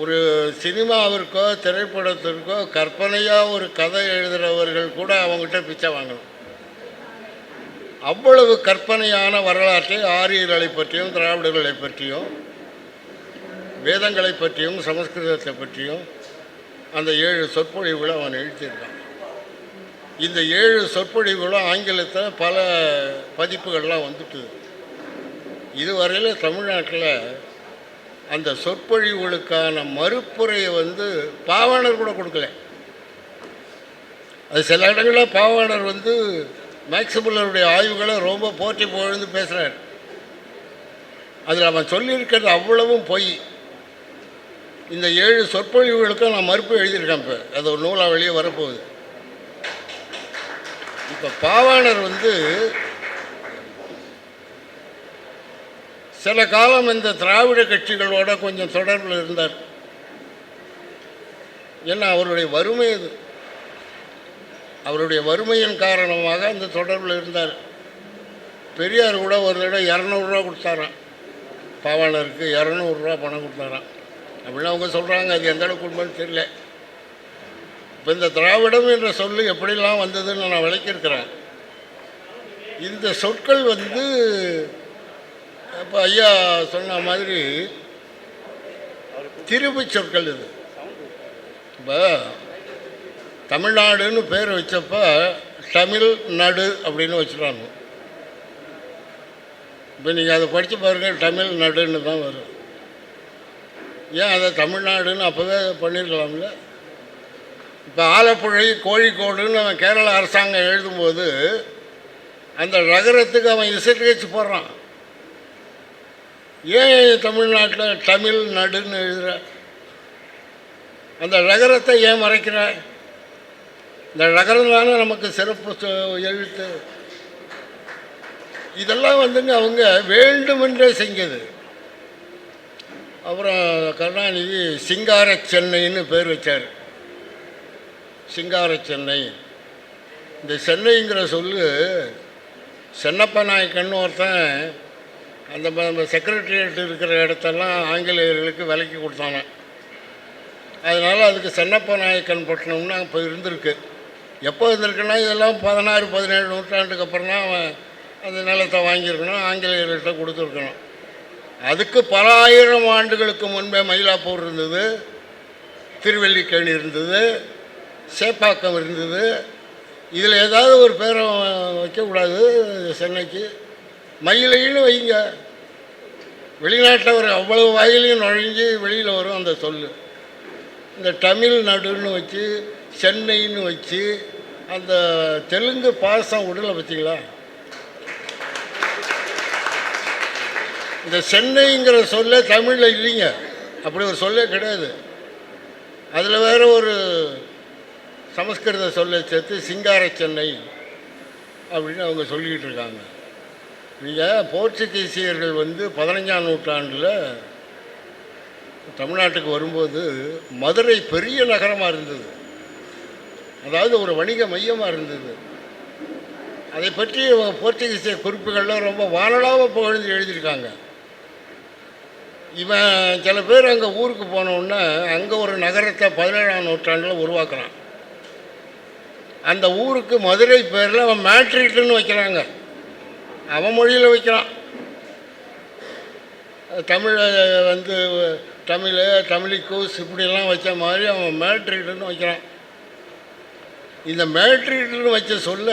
ஒரு சினிமாவிற்கோ திரைப்படத்திற்கோ கற்பனையாக ஒரு கதை எழுதுகிறவர்கள் கூட அவங்ககிட்ட பிச்சை வாங்கணும். அவ்வளவு கற்பனையான வரலாற்றை ஆரியர்களை பற்றியும் திராவிடர்களை பற்றியும் வேதங்களை பற்றியும் சமஸ்கிருதத்தை பற்றியும் அந்த 7 சொற்பொழிவுகளை அவன் எழுதியிருக்கான். இந்த 7 சொற்பொழிவுகளும் ஆங்கிலத்தில் பல பதிப்புகள்லாம் வந்துட்டு. இதுவரையில் தமிழ்நாட்டில் அந்த சொற்பொழிவுகளுக்கான மறுப்புரையை பாவாணர் கூட கொடுக்கல. அது சில இடங்களில் பாவாணர் மேக்ஸ் முல்லருடைய ஆய்வுகளை ரொம்ப போற்றி புகழ்ந்து பேசுகிறார். அதில் அவன் சொல்லியிருக்கிறது அவ்வளவும் பொய். இந்த 7 சொற்பொழிவுகளுக்கும் நான் மறுப்பு எழுதியிருக்கேன். இப்போ அது ஒரு நூலாக வெளியே வரப்போகுது. இப்போ பாவாணர் சில காலம் இந்த திராவிட கட்சிகளோட கொஞ்சம் தொடர்பில் இருந்தார். ஏன்னா அவருடைய வறுமை, அது அவருடைய வறுமையின் காரணமாக அந்த தொடர்பில் இருந்தார். பெரியார் கூட ஒரு தடவை 200 ரூபா கொடுத்தாராம், பாவாணருக்கு 200 ரூபா பணம் கொடுத்தாராம் அப்படின்னு அவங்க சொல்கிறாங்க. அது எந்த அளவுக்கு உண்மைன்னு தெரியல. இப்போ இந்த திராவிடம் என்ற சொல்லு எப்படிலாம் வந்ததுன்னு நான் விளக்கியிருக்கிறேன். இந்த சொற்கள் இப்போ ஐயா சொன்ன மாதிரி திரும்பி சொற்கள். இது இப்போ தமிழ்நாடுன்னு பேர் வச்சப்ப தமிழ் நடு அப்படின்னு வச்சுருவாங்க. இப்போ நீங்கள் அதை படித்து பாருங்கள், தமிழ் நடுன்னு தான் வரும். ஏன் அதை தமிழ்நாடுன்னு அப்போவே பண்ணியிருக்கலாம்ல? இப்போ ஆலப்புழை கோழிக்கோடுன்னு கேரள அரசாங்கம் எழுதும்போது அந்த ரகரத்துக்கு அவன் இசைக்கேச்சு போடுறான். ஏன் தமிழ்நாட்டில் தமிழ் நடுன்னு எழுதுகிற? அந்த ரகரத்தை ஏன் மறைக்கிற? இந்த ரகரம் தானே நமக்கு சிறப்பு எழுத்து. இதெல்லாம் வந்துங்க அவங்க வேண்டுமென்றே செஞ்சது. அப்புறம் கருணாநிதி சிங்கார சென்னைன்னு பேர் வச்சார். சிங்கார சென்னை. இந்த சென்னைங்கிற சொல்லு சென்னப்ப நாயக்கன்னு ஒருத்தன் அந்த செக்ரட்டரியேட் இருக்கிற இடத்தெல்லாம் ஆங்கிலேயர்களுக்கு விலைக்கு கொடுத்தானே. அதனால் அதுக்கு சென்னப்ப நாயக்கன் பட்டணம்னு இப்போ இருந்திருக்கு. எப்போ இருந்திருக்குன்னா இதெல்லாம் 16-17 நூற்றாண்டுக்கு அப்புறம் தான் அவன் அந்த நிலத்தை வாங்கியிருக்கணும், ஆங்கிலேயர்கள்ட்ட கொடுத்துருக்கணும். அதுக்கு பல ஆயிரம் ஆண்டுகளுக்கு முன்பே மயிலாப்பூர் இருந்தது, திருவல்லிக்கேணி இருந்தது, சேப்பாக்கம் இருந்தது. இதில் ஏதாவது ஒரு பேரை வைக்கக்கூடாது சென்னைக்கு. மயிலைன்னு வைங்க. வெளிநாட்டில் ஒரு அவ்வளவு வாயிலையும் நுழைஞ்சு வெளியில் வரும் அந்த சொல். இந்த தமிழ்நாடுன்னு வச்சு சென்னைன்னு வச்சு அந்த தெலுங்கு பாசம் விடலை பார்த்தீங்களா? இந்த சென்னைங்கிற சொல்ல தமிழில் இல்லைங்க, அப்படி ஒரு சொல்லே கிடையாது. அதில் வேறு ஒரு சமஸ்கிருத சொல்லை சேர்த்து சிங்கார சென்னை அப்படின்னு அவங்க சொல்லிக்கிட்டு இருக்காங்க. நீங்கள் போர்ச்சுகீசியர்கள் 15ஆம் நூற்றாண்டில் தமிழ்நாட்டுக்கு வரும்போது மதுரை பெரிய நகரமாக இருந்தது, அதாவது ஒரு வணிக மையமாக இருந்தது. அதை பற்றி போர்ச்சுகீசிய குறிப்புகள்லாம் ரொம்ப வானலாக புகழ்ந்து எழுதியிருக்காங்க. இவன் சில பேர் அங்கே ஊருக்கு போனோன்னா அங்கே ஒரு நகரத்தை 17ஆம் நூற்றாண்டில் உருவாக்குறான். அந்த ஊருக்கு மதுரை பேரில் அவன் மேட்ரிட்னு வைக்கிறாங்க, அவன் மொழியில் வைக்கிறான். தமிழை தமிழிக்கூஸ் இப்படிலாம் வச்ச மாதிரி அவன் மேட்ரிட்னு வைக்கிறான். இந்த மேட்ரிட்னு வச்ச சொல்ல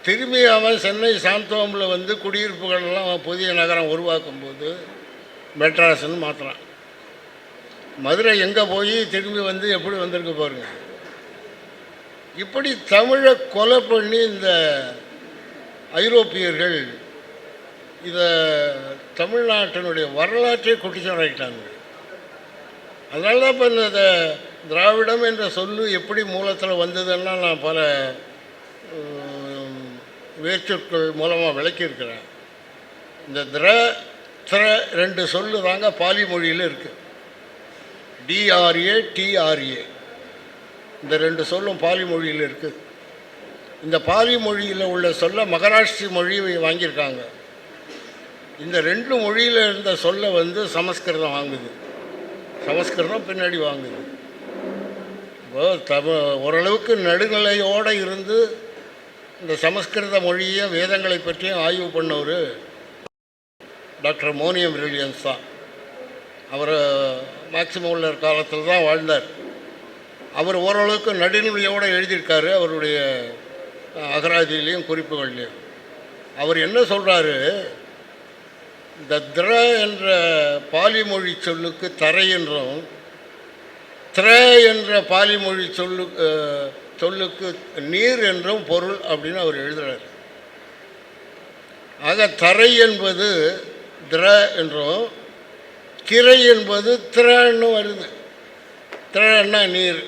திரும்பி அவன் சென்னை சாந்தோமில் குடியிருப்புகளெல்லாம் புதிய நகரம் உருவாக்கும்போது மெட்ராஸ்ன்னு மாற்றுறான். மதுரை எங்கே போய் திரும்பி எப்படி வந்திருக்கு பாருங்க. இப்படி தமிழை கொலை பண்ணி இந்த ஐரோப்பியர்கள் இதை தமிழ்நாட்டினுடைய வரலாற்றை குட்டிச்சவராயிட்டாங்க. அதனால தான் இப்போ இந்த திராவிடம் என்ற சொல்லு எப்படி மூலத்தில் வந்ததுன்னா நான் பல வேர்ச்சொற்கள் மூலமாக விளக்கியிருக்கிறேன். இந்த திர 2 சொல்லு தாங்க பாலி மொழியில் இருக்குது. டிஆர்ஏ டிஆர்ஏ இந்த 2 சொல்லும் பாலி மொழியில் இருக்குது. இந்த பாலி மொழியில் உள்ள சொல்ல மகாராஷ்டிரி மொழி வாங்கியிருக்காங்க. இந்த 2 மொழியில் இருந்த சொல்ல சமஸ்கிருதம் வாங்குது, சமஸ்கிருதம் பின்னாடி வாங்குது. இப்போ ஓரளவுக்கு நடுநிலையோடு இருந்து இந்த சமஸ்கிருத மொழியை வேதங்களை பற்றியும் ஆய்வு பண்ணவர் டாக்டர் மோனியம் வில்லியம்ஸ் தான். அவர் மேக்சிமம் உள்ள காலத்தில் தான் வாழ்ந்தார். அவர் ஓரளவுக்கு நடுநிலையோடு எழுதியிருக்காரு அவருடைய அகராதியிலையும் குறிப்புகள்லையும். அவர் என்ன சொல்கிறாரு, இந்த திர என்ற பாலிமொழி சொல்லுக்கு தரை என்றும் திர என்ற பாலிமொழி சொல்லுக்கு நீர் என்றும் பொருள் அப்படின்னு அவர் எழுதுகிறார். ஆக தரை என்பது திர என்றும் திரை என்பது திரன்னு வருது. திரன்னா நீர்.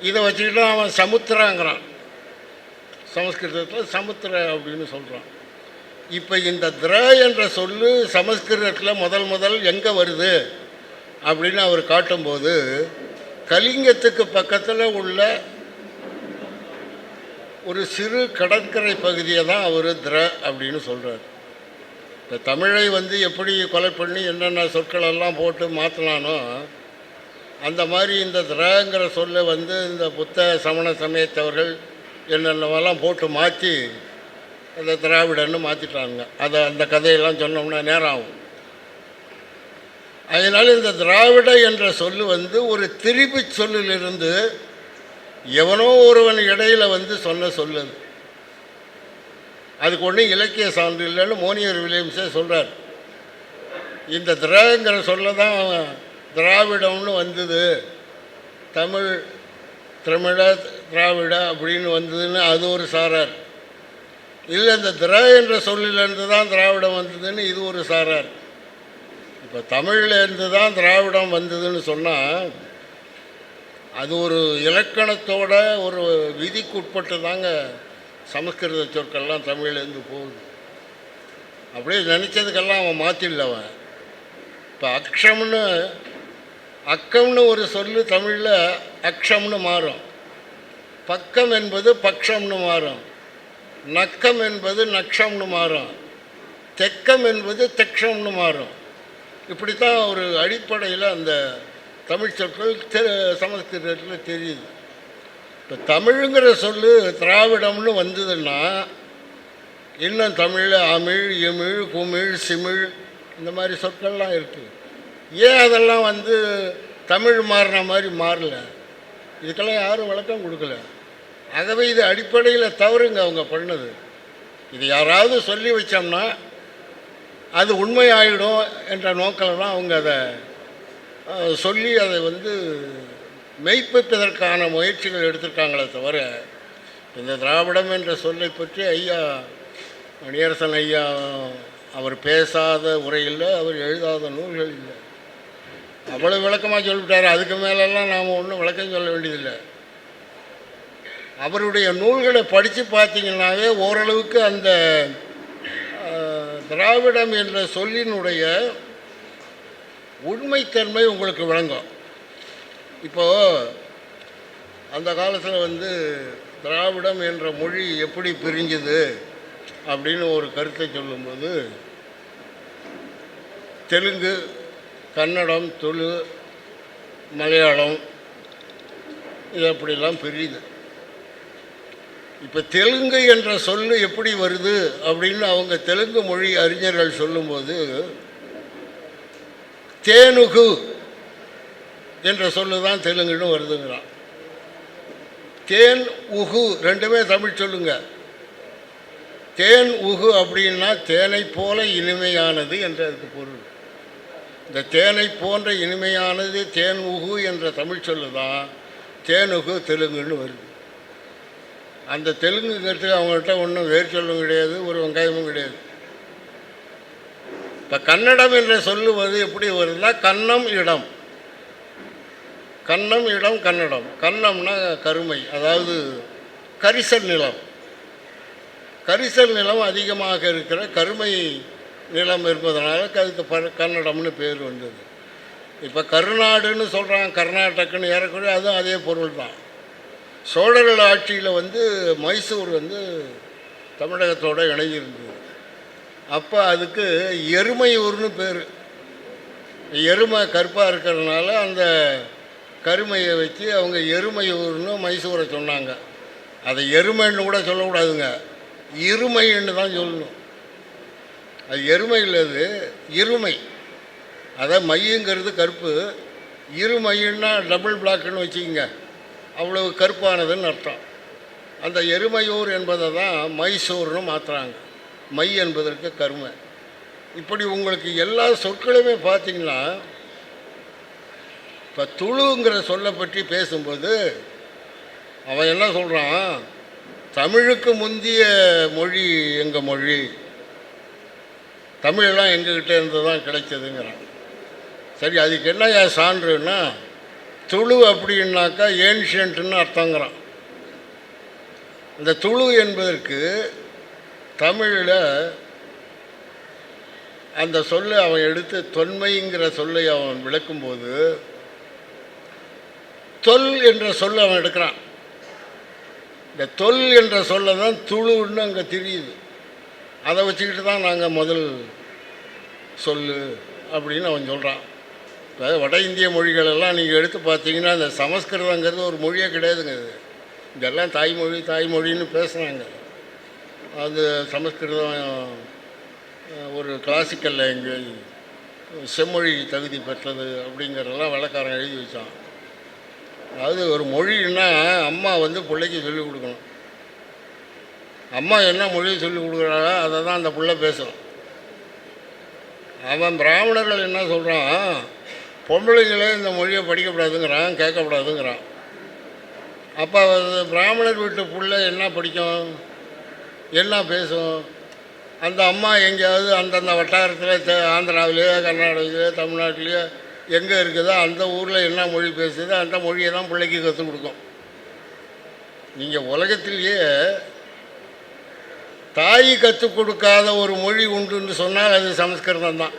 இதை வச்சுக்கிட்டு அவன் சமுத்திரங்கிறான், சமஸ்கிருதத்தில் சமுத்திர அப்படின்னு சொல்கிறான். இப்போ இந்த திர என்ற சொல்லு சமஸ்கிருதத்தில் முதல் எங்கே வருது அப்படின்னு அவர் காட்டும்போது கலிங்கத்துக்கு பக்கத்தில் உள்ள ஒரு சிறு கடற்கரை பகுதியை தான் அவர் திர அப்படின்னு சொல்கிறார். இந்த தமிழை எப்படி கொலை பண்ணி என்னென்ன சொற்களெல்லாம் போட்டு மாற்றினானோ அந்த மாதிரி இந்த திரங்கிற சொல்லை இந்த புத்த சமண சமயத்தவர்கள் என்னென்னவெல்லாம் போட்டு மாற்றி அந்த திராவிடன்னு மாற்றிட்டாங்க. அந்த கதையெல்லாம் சொன்னோம்னா நேரம் ஆகும். அதனால் இந்த திராவிட என்ற சொல்லு ஒரு திரிபு சொல்லிலிருந்து எவனோ ஒருவன் இடையில் சொன்ன சொல்லுது. அதுக்கு ஒன்றும் இலக்கிய சான்று இல்லைன்னு மோனியர் வில்லியம்ஸே சொல்கிறார். இந்த திரங்கிற சொல்ல தான் திராவிடம்னு வந்தது, தமிழ திராவிட அப்படின்னு வந்ததுன்னு அது ஒரு சாரார். இல்லை இந்த திரா என்ற சொல்லிலிருந்து தான் திராவிடம் வந்ததுன்னு இது ஒரு சாரார். இப்போ தமிழ்லேருந்து தான் திராவிடம் வந்ததுன்னு சொன்னால் அது ஒரு இலக்கணத்தோட ஒரு விதிக்குட்பட்டு தாங்க சமஸ்கிருத சொற்கள்லாம் தமிழ்லேருந்து போகுது. அப்படியே நினச்சதுக்கெல்லாம் அவன் மாற்றிடல. அவன் இப்போ அக்கம்னு ஒரு சொல்லு தமிழில் அக்ஷம்னு மாறும். பக்கம் என்பது பக்ஷம்னு மாறும். நக்கம் என்பது நக்ஷம்னு மாறும். தெக்கம் என்பது தெக்ஷம்னு மாறும். இப்படித்தான் ஒரு அடிப்படையில் அந்த தமிழ் சொற்கள் சமஸ்கிருதத்தில் தெரியுது. இப்போ தமிழுங்கிற சொல்லு திராவிடம்னு வந்ததுன்னா இன்னும் தமிழில் அமிழ், எமிழ், குமிழ், சிமிழ் இந்த மாதிரி சொற்கள்லாம் இருக்குது. ஏன் அதெல்லாம் தமிழ் மாறின மாதிரி மாறல? இதுக்கெல்லாம் யாரும் விளக்கம் கொடுக்கல. ஆகவே இது அடிப்படையில் தவறுங்க அவங்க பண்ணது. இது யாராவது சொல்லி வச்சோம்னா அது உண்மையாயிடும் என்ற நோக்கில் தான் அவங்க அதை சொல்லி அதை மெய்ப்பிப்பதற்கான முயற்சிகள் எடுத்திருக்காங்களே தவிர இந்த திராவிடம் என்ற சொல்லை பற்றி ஐயா மணியரசன் ஐயா அவர் பேசாத உரையில், அவர் எழுதாத நூல்கள் இல்லை. அவ்வளோ விளக்கமாக சொல்லிவிட்டார். அதுக்கு மேலெல்லாம் நாம் ஒன்றும் விளக்கம் சொல்ல வேண்டியதில்லை. அவருடைய நூல்களை படித்து பார்த்தீங்கன்னாவே ஓரளவுக்கு அந்த திராவிடம் என்ற சொல்லினுடைய உண்மைத்தன்மை உங்களுக்கு விளங்கும். இப்போது அந்த காலத்தில் திராவிடம் என்ற மொழி எப்படி பிரிஞ்சுது அப்படின்னு ஒரு கருத்தை சொல்லும்போது தெலுங்கு, கன்னடம், துளு, மலையாளம் இது அப்படிலாம் பிரியுது. இப்போ தெலுங்கு என்ற சொல்லு எப்படி வருது அப்படின்னு அவங்க தெலுங்கு மொழி அறிஞர்கள் சொல்லும்போது தேனுகு என்ற சொல்லு தான் தெலுங்குன்னு வருதுங்கிறான். தேன், உகு ரெண்டுமே தமிழ் சொல்லுங்க. தேன், உகு அப்படின்னா தேனை போல இனிமையானது என்ற அதுக்கு பொருள். இந்த தேனை போன்ற இனிமையானது தேன், உகு என்ற தமிழ் சொல்லு தான் தேனுகு தெலுங்குன்னு வருது. அந்த தெலுங்குங்கிறது அவங்கள்ட்ட ஒன்றும் வேறு சொல்லும் கிடையாது, ஒரு வெங்காயமும் கிடையாது. இப்போ கன்னடம் என்ற சொல்லுவது எப்படி வருதுன்னா கன்னம், இடம். கன்னம், இடம், கன்னடம். கன்னம்னா கருமை, அதாவது கரிசல் நிலம். கரிசல் நிலம் அதிகமாக இருக்கிற கருமை நிலம் இருப்பதனால அதுக்கு கன்னடம்னு பேர் வந்தது. இப்போ கருநாடுன்னு சொல்கிறாங்க, கர்நாடகன்னு ஏறக்குறைய அதுவும் அதே பொருள் தான். சோழர்கள் ஆட்சியில் மைசூர் தமிழகத்தோடு இணைஞ்சிருந்தது. அப்போ அதுக்கு எருமையூர்னு பேர். எருமை கருப்பாக இருக்கிறதுனால அந்த கருமையை வச்சு அவங்க எருமையூர்னு மைசூரை சொன்னாங்க. அதை எருமைன்னு கூட சொல்லக்கூடாதுங்க, இருமைன்னு தான் சொல்லணும். அது எருமை இல்லது, இருமை. அதை மையுங்கிறது கருப்பு, இருமைன்னா டபுள் பிளாக்குன்னு வச்சுக்கோங்க, அவ்வளவு கருப்பானதுன்னு அர்த்தம். அந்த எருமையூர் என்பதை தான் மைசூர்னு மாற்றுறாங்க. மை என்பதற்கு கருமை. இப்படி உங்களுக்கு எல்லா சொற்களுமே பார்த்திங்கன்னா இப்போ துளுங்கிற சொல்லை பற்றி பேசும்போது அவன் என்ன சொல்கிறான், தமிழுக்கு முந்திய மொழி எங்கள் மொழி, தமிழெல்லாம் எங்ககிட்ட இருந்து தான் கிடைச்சதுங்கிறான். சரி, அதுக்கு என்னையா சான்றுன்னா துளு அப்படின்னாக்கா ஏன்ஷியன்ட்டுன்னு அர்த்தங்கிறான். இந்த துளு என்பதற்கு தமிழில் அந்த சொல்லை அவன் எடுத்து தொன்மைங்கிற சொல்லை அவன் விளக்கும்போது தொல் என்ற சொல்லை அவன் எடுக்கிறான். இந்த தொல் என்ற சொல்லை தான் துளுன்னு அங்கே தெரியுது. அதை வச்சுக்கிட்டு தான் நாங்கள் முதல் சொல்லு அப்படின்னு அவன் சொல்கிறான். இப்போ வட இந்திய மொழிகளெல்லாம் நீங்கள் எடுத்து பார்த்தீங்கன்னா அந்த சமஸ்கிருதங்கிறது ஒரு மொழியே கிடையாதுங்க. அது இதெல்லாம் தாய்மொழின்னு பேசுகிறாங்க. அது சமஸ்கிருதம் ஒரு கிளாசிக்கல் லாங்குவேஜ், செம்மொழி தகுதி பெற்றது அப்படிங்கிறதெல்லாம் வெள்ளக்காரன் எழுதி வச்சான். அதாவது ஒரு மொழின்னா அம்மா பிள்ளைக்கு சொல்லிக் கொடுக்கணும். அம்மா என்ன மொழியை சொல்லிக் கொடுக்குறாளோ அதை தான் அந்த பிள்ளை பேசணும். அவன் பிராமணர்கள் என்ன சொல்கிறான், பொம்பளைங்களே இந்த மொழியை படிக்கக்கூடாதுங்கிறான், கேட்கக்கூடாதுங்கிறான். அப்போ பிராமணர் வீட்டு பிள்ளை என்ன படிக்கும்? என்ன பேசும்? அந்த அம்மா எங்கேயாவது அந்தந்த வட்டாரத்தில் ஆந்திராவிலேயோ கர்நாடகாவிலேயோ தமிழ்நாட்டிலேயோ எங்கே இருக்குதோ அந்த ஊரில் என்ன மொழி பேசுதோ அந்த மொழியை தான் பிள்ளைக்கு கற்றுக் கொடுக்கும். நீங்கள் உலகத்திலேயே தாய் கற்றுக் கொடுக்காத ஒரு மொழி உண்டுன்னு சொன்னால் அது சமஸ்கிருதம் தான்.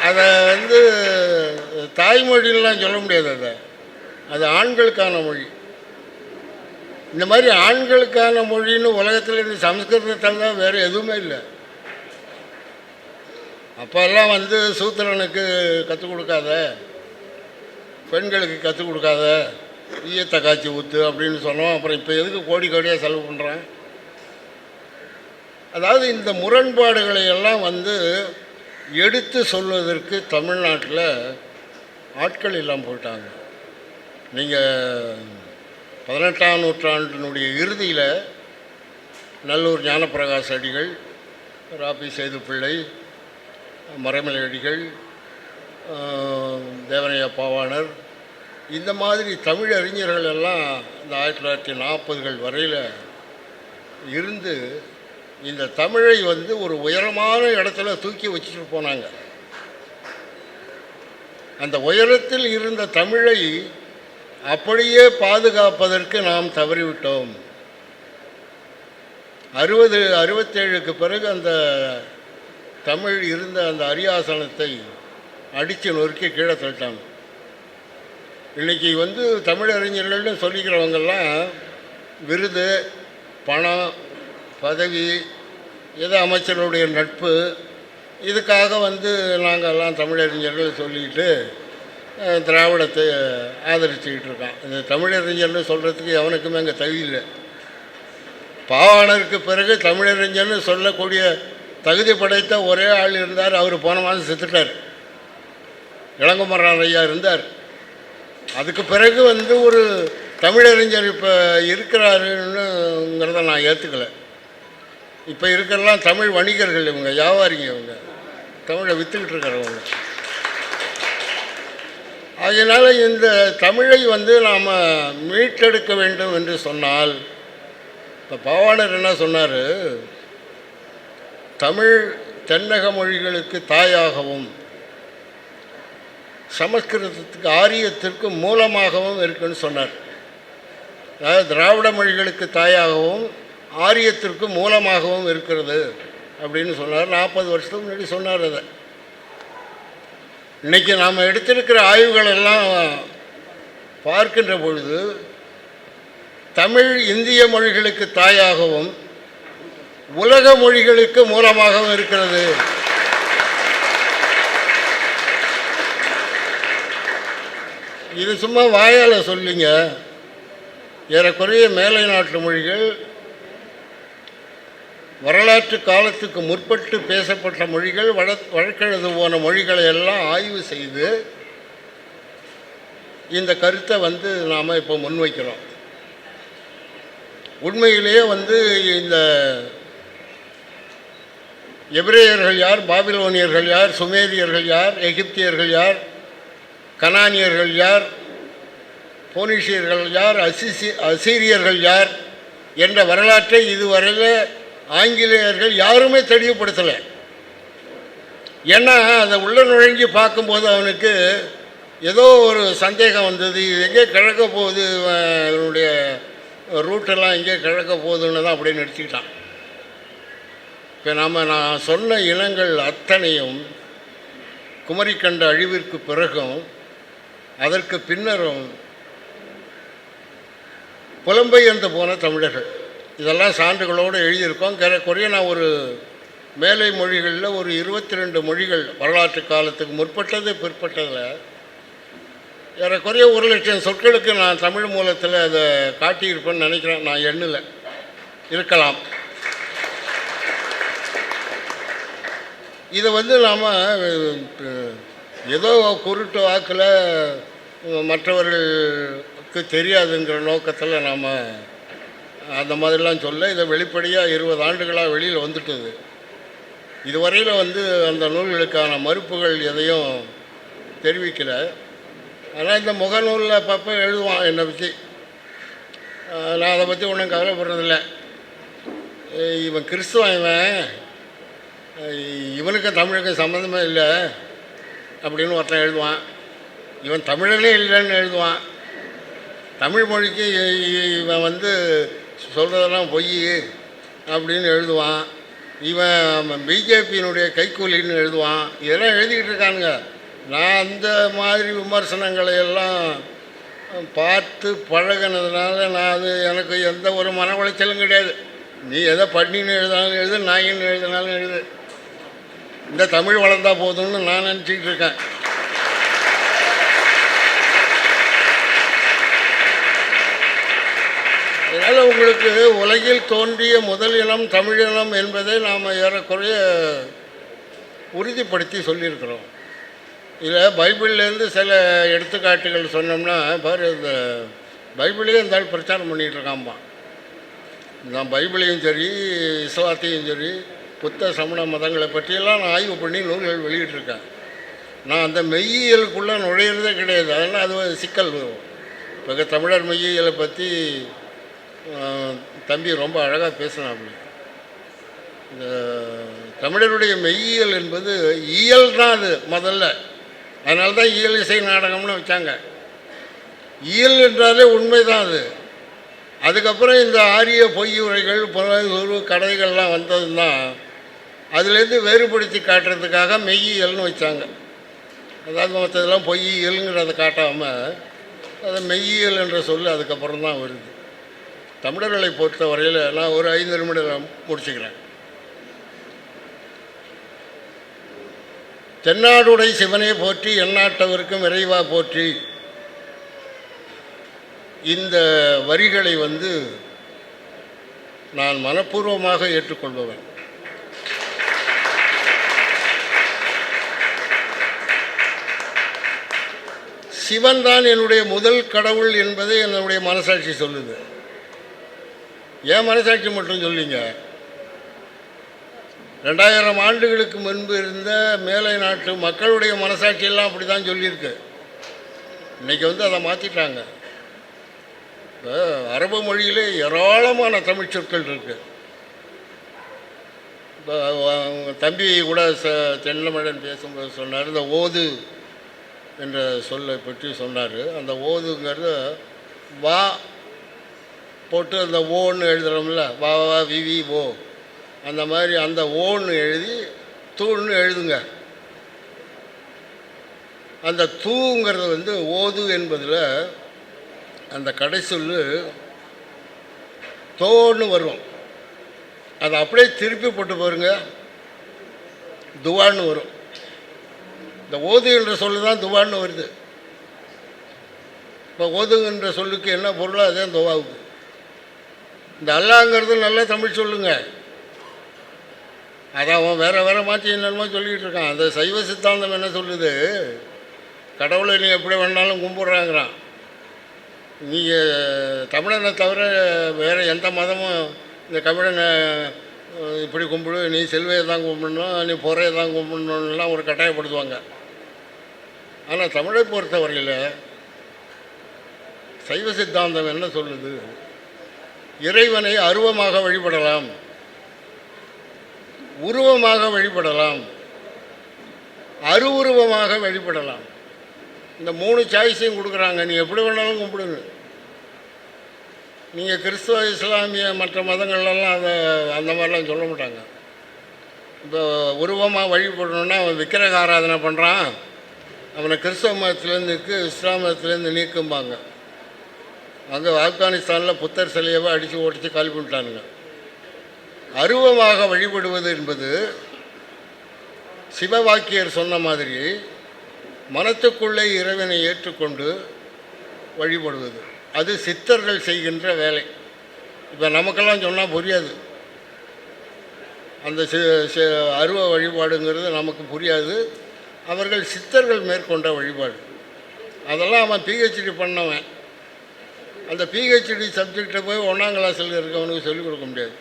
அதை தாய்மொழிலாம் சொல்ல முடியாது. அது ஆண்களுக்கான மொழி. இந்த மாதிரி ஆண்களுக்கான மொழின்னு உலகத்தில் இந்த சமஸ்கிருதத்தில் தான் வேறு எதுவுமே இல்லை. அப்போல்லாம் சூத்திரனுக்கு கற்றுக் கொடுக்காத, பெண்களுக்கு கற்றுக் கொடுக்காத, ஈயத்தை காய்ச்சி ஊற்று அப்படின்னு சொன்னோம். அப்புறம் இப்போ எதுக்கு கோடி கோடியாக செலவு பண்ணுறேன்? அதாவது இந்த முரண்பாடுகளை எல்லாம் எடுத்து சொல்வதற்கு தமிழ்நாட்டில் ஆட்கள் இல்லாமல் போயிட்டாங்க. நீங்கள் 18ஆம் நூற்றாண்டினுடைய இறுதியில் நல்லூர் ஞானப்பிரகாச அடிகள், ராபி சேதுப்பிள்ளை, மறைமலை அடிகள், தேவனையா பாவாணர், இந்த மாதிரி தமிழ் அறிஞர்கள் எல்லாம் இந்த 1940கள் வரையில் இருந்து இந்த தமிழை ஒரு உயரமான இடத்துல தூக்கி வச்சுட்டு போனாங்க. அந்த உயரத்தில் இருந்த தமிழை அப்படியே பாதுகாப்பதற்கு நாம் தவறிவிட்டோம். 67க்கு பிறகு அந்த தமிழ் இருந்த அந்த அரியாசனத்தை அடித்து நொறுக்கி கீழே தள்ளிட்டாங்க. இன்றைக்கி தமிழறிஞர்கள்னு சொல்லிக்கிறவங்கெல்லாம் விருது, பணம், பதவி, ஏதோ அமைச்சர்களுடைய நட்பு, இதுக்காக நாங்கள் எல்லாம் தமிழறிஞர்கள் சொல்லிக்கிட்டு திராவிடத்தை ஆதரிச்சுக்கிட்டு இருக்கான். இந்த தமிழறிஞர்னு சொல்கிறதுக்கு எவனுக்குமே அங்கே தகுதி இல்லை. பாவாணருக்கு பிறகு தமிழறிஞர்னு சொல்லக்கூடிய தகுதி படைத்த ஒரே ஆள் இருந்தார். அவர் போன மாதம் செத்துட்டார். இளங்குமரன் ஐயா இருந்தார். அதுக்கு பிறகு ஒரு தமிழறிஞர் இப்போ இருக்கிறாருங்கிறத நான் ஏற்றுக்கலை. இப்போ இருக்கிறலாம் தமிழ் வணிகர்கள், இவங்க வியாபாரிங்க, இவங்க தமிழை விற்றுக்கிட்டு இருக்கிறவங்க. அதனால் இந்த தமிழை நாம் மீட்டெடுக்க வேண்டும் என்று சொன்னால், இப்போ பாவாணர் என்ன சொன்னார்? தமிழ் தென்னக மொழிகளுக்கு தாயாகவும் சமஸ்கிருதத்துக்கு ஆரியத்திற்கு மூலமாகவும் இருக்குன்னு சொன்னார். அதாவது திராவிட மொழிகளுக்கு தாயாகவும் ஆரியத்திற்கு மூலமாகவும் இருக்கிறது அப்படின்னு சொன்னார். 40 வருஷத்துக்கு முன்னாடி சொன்னார். அதை இன்றைக்கி நாம் எடுத்திருக்கிற ஆய்வுகள் எல்லாம் பார்க்கின்ற பொழுது தமிழ் இந்திய மொழிகளுக்கு தாயாகவும் உலக மொழிகளுக்கு மூலமாகவும் இருக்கிறது. இது சும்மா வாயால் சொல்லிங்க. ஏறக்குறைய மேலை நாட்டு மொழிகள், வரலாற்று காலத்துக்கு முற்பட்டு பேசப்பட்ட மொழிகள், வழக்கெழுது போன மொழிகளை எல்லாம் ஆய்வு செய்து இந்த கருத்தை நாம் இப்போ முன்வைக்கிறோம். உண்மையிலேயே இந்த எபிரேயர்கள் யார், பாபிலோனியர்கள் யார், சுமேரியர்கள் யார், எகிப்தியர்கள் யார், கனானியர்கள் யார், போனிஷியர்கள் யார், அசீரியர்கள் யார் என்ற வரலாற்றை இதுவரையில் ஆங்கிலேயர்கள் யாருமே தெளிவுபடுத்தலை. ஏன்னா அதை உள்ள நுழைஞ்சி பார்க்கும்போது அவனுக்கு ஏதோ ஒரு சந்தேகம் வந்தது. இது எங்கே கிழக்க போகுது, இவனுடைய ரூட்டெல்லாம் எங்கே கிழக்க போகுதுன்னு தான் அப்படியே நிறுத்திக்கிட்டான். இப்போ நான் சொன்ன இனங்கள் அத்தனையும் குமரிக்கண்ட அழிவிற்கு பிறகும் அதற்கு பின்னரும் புலம்பெயர்ந்து போன தமிழர்கள். இதெல்லாம் சான்றுகளோடு எழுதியிருக்கோம். குறைய நான் ஒரு மேலை மொழிகளில் ஒரு 22 மொழிகள் வரலாற்று காலத்துக்கு முற்பட்டது பிற்பட்டதில் ஏறக்குறைய 1,00,000 சொற்களுக்கு நான் தமிழ் மூலத்தில் அதை காட்டியிருப்பேன்னு நினைக்கிறேன். நான் எண்ணில் இருக்கலாம். இதை நாம் ஏதோ குருட்டு வாக்கில் மற்றவர்களுக்கு தெரியாதுங்கிற நோக்கத்தில் நாம் அந்த மாதிரிலாம் சொல்ல, இதை வெளிப்படையாக 20 ஆண்டுகளாக வெளியில் வந்துட்டுது. இதுவரையில் அந்த நூல்களுக்கான மறுப்புகள் எதையும் தெரிவிக்கலை. ஆனால் இந்த முகநூலில் அப்பப்போ எழுதுவான் என்னை பற்றி. நான் அதை பற்றி ஒன்றும் கவலைப்படுறதில்ல. இவன் கிறிஸ்துவன், இவனுக்கும் தமிழுக்கும் சம்மந்தமே இல்லை அப்படின்னு ஒருத்தன் எழுதுவான். இவன் தமிழனே இல்லைன்னு எழுதுவான். தமிழ் மொழிக்கு இவன் வந்து சொல்கிறதெல்லாம் பொய் அப்படின்னு எழுதுவான். இவன் பிஜேபியினுடைய கைக்கூலின்னு எழுதுவான். இதெல்லாம் எழுதிக்கிட்டு இருக்கானுங்க. நான் அந்த மாதிரி விமர்சனங்களை எல்லாம் பார்த்து பழகினதுனால நான் அது எனக்கு எந்த ஒரு மன உளைச்சலும் கிடையாது. நீ எதை பண்ணின்னு எழுதினாலும் எழுது, நாயின்னு எழுதினாலும் எழுது, இந்த தமிழ் வளர்ந்தா போதும்னு நான் நினச்சிக்கிட்டு இருக்கேன். அதனால் உங்களுக்கு உலகில் தோன்றிய முதல் இனம் தமிழினம் என்பதை நாம் ஏறக்குறைய உறுதிப்படுத்தி சொல்லியிருக்கிறோம். இதில் பைபிள்லேருந்து சில எடுத்துக்காட்டுகள் சொன்னோம்னா பாரு, இந்த பைபிளையும் இருந்தாலும் பிரச்சாரம் பண்ணிகிட்டு இருக்காம்மா. நான் பைபிளையும் சரி, இஸ்லாத்தையும் சரி, புத்த சமண மதங்களை பற்றியெல்லாம் நான் ஆய்வு பண்ணி நூல்கள் வெளியிட்டிருக்கேன். நான் அந்த மெய்யியலுக்குள்ளே நுழையிறதே கிடையாது. அதனால் அது சிக்கல் வரும். இப்போ தமிழர் மெய்யியலை பற்றி தம்பி ரொம்ப அழகாக பேசினான். இந்த தமிழருடைய மெய்யியல் என்பது இயல் தான். அது முதல்ல அதனால தான் இயல் இசை நாடகம்னு வச்சாங்க. இயல் என்றாலே உண்மை தான் அது. அதுக்கப்புறம் இந்த ஆரிய பொய்யுரைகள், புறவு கடைகள்லாம் வந்ததுன்னா அதுலேருந்து வேறுபடுத்தி காட்டுறதுக்காக மெய்யியல்னு வச்சாங்க. அதாவது மற்றதெல்லாம் பொய்யியலுங்கிறத காட்டாமல் அதை மெய்யியல் என்ற சொல் அதுக்கப்புறம் தான் வருது. தமிழர்களை பொறுத்த வரையில் நான் ஒரு 5 நிமிடம் முடிச்சுக்கிறேன். தென்னாடுடை சிவனே போற்றி, எந்நாட்டவருக்கும் இறைவா போற்றி. இந்த வரிகளை வந்து நான் மனப்பூர்வமாக ஏற்றுக்கொள்பவன். சிவன் தான் என்னுடைய முதல் கடவுள் என்பதை என்னுடைய மனசாட்சி சொல்லுது. ஏன் மனசாட்சி மட்டும் சொல்லிங்க? 2000 ஆண்டுகளுக்கு முன்பு இருந்த மேலை நாட்டு மக்களுடைய மனசாட்சியெல்லாம் அப்படி தான் சொல்லியிருக்கு. இன்றைக்கி வந்து அதை மாற்றிட்டாங்க. இப்போ அரபு மொழியிலே ஏராளமான தமிழ் சொற்கள் இருக்குது. இப்போ தம்பி கூட தென்னமழன் பேசும்போது சொன்னார், இந்த ஓது என்ற சொல்லை பற்றி சொன்னார். அந்த ஓதுங்கிறது வா போட்டு அந்த ஓன்னு எழுதுகிறோம்ல, வா வா விவி ஓ, அந்த மாதிரி அந்த ஓன்னு எழுதி தூள்னு எழுதுங்க. அந்த தூங்கிறது வந்து ஓது என்பதில் அந்த கடை சொல்லு தோன்னு வரும். அதை அப்படியே திருப்பி போட்டு பாருங்க, துவான்னு வரும். இந்த ஓது என்ற சொல்லு தான் துவான்னு வருது. இப்போ ஓதுங்கிற சொல்லுக்கு என்ன பொருளோ அதே துவாவுக்கு. இந்த அல்லாங்கிறது நல்லா தமிழ் சொல்லுங்க. அதை அவன் வேறு வேறு மாற்றி என்னென்னமோ சொல்லிகிட்டு இருக்கான். அந்த சைவ சித்தாந்தம் என்ன சொல்லுது, கடவுளை நீ எப்படி வேணாலும் கும்பிட்றாங்கிறான். நீங்கள் தமிழனை தவிர வேறு எந்த மதமும் இந்த தமிழனை இப்படி கும்பிடு, நீ செல்வையை தான் கும்பிடணும், நீ பொறையை தான் கும்பிடணும்லாம் ஒரு கட்டாயப்படுத்துவாங்க. ஆனால் தமிழை பொறுத்தவரையில் சைவ சித்தாந்தம் என்ன சொல்லுது, இறைவனை அருவமாக வழிபடலாம், உருவமாக வழிபடலாம், அருவுருவமாக வழிபடலாம். இந்த 3 சாய்ஸையும் கொடுக்குறாங்க. நீ எப்படி வேணாலும் கும்பிடுங்க. நீங்கள் கிறிஸ்துவ, இஸ்லாமிய மற்ற மதங்கள்லாம் அதை அந்த மாதிரிலாம் சொல்ல மாட்டாங்க. இப்போ உருவமாக வழிபடணுன்னா அவன் விக்கிரக ஆராதனை பண்ணுறான், அவனை கிறிஸ்தவ மதத்துலேருந்து இஸ்லாம் மதத்துலேருந்து நீக்கும்பாங்க. அங்கே ஆப்கானிஸ்தானில் புத்தர் சிலையவை அடித்து ஓடித்து காலி பண்ணிட்டானுங்க. அருவமாக வழிபடுவது என்பது சிவவாக்கியர் சொன்ன மாதிரி மனத்துக்குள்ளே இறைவனை ஏற்றுக்கொண்டு வழிபடுவது. அது சித்தர்கள் செய்கின்ற வேலை. இப்போ நமக்கெல்லாம் சொன்னால் புரியாது. அந்த அருவ வழிபாடுங்கிறது நமக்கு புரியாது. அவர்கள் சித்தர்கள் மேற்கொண்ட வழிபாடு. அதெல்லாம் அவன் பிஹெச்டி பண்ணவன். அந்த பிஹெச்டி சப்ஜெக்டை போய் 1ஆம் கிளாஸில் இருக்கவனுக்கு சொல்லிக் கொடுக்க முடியாது.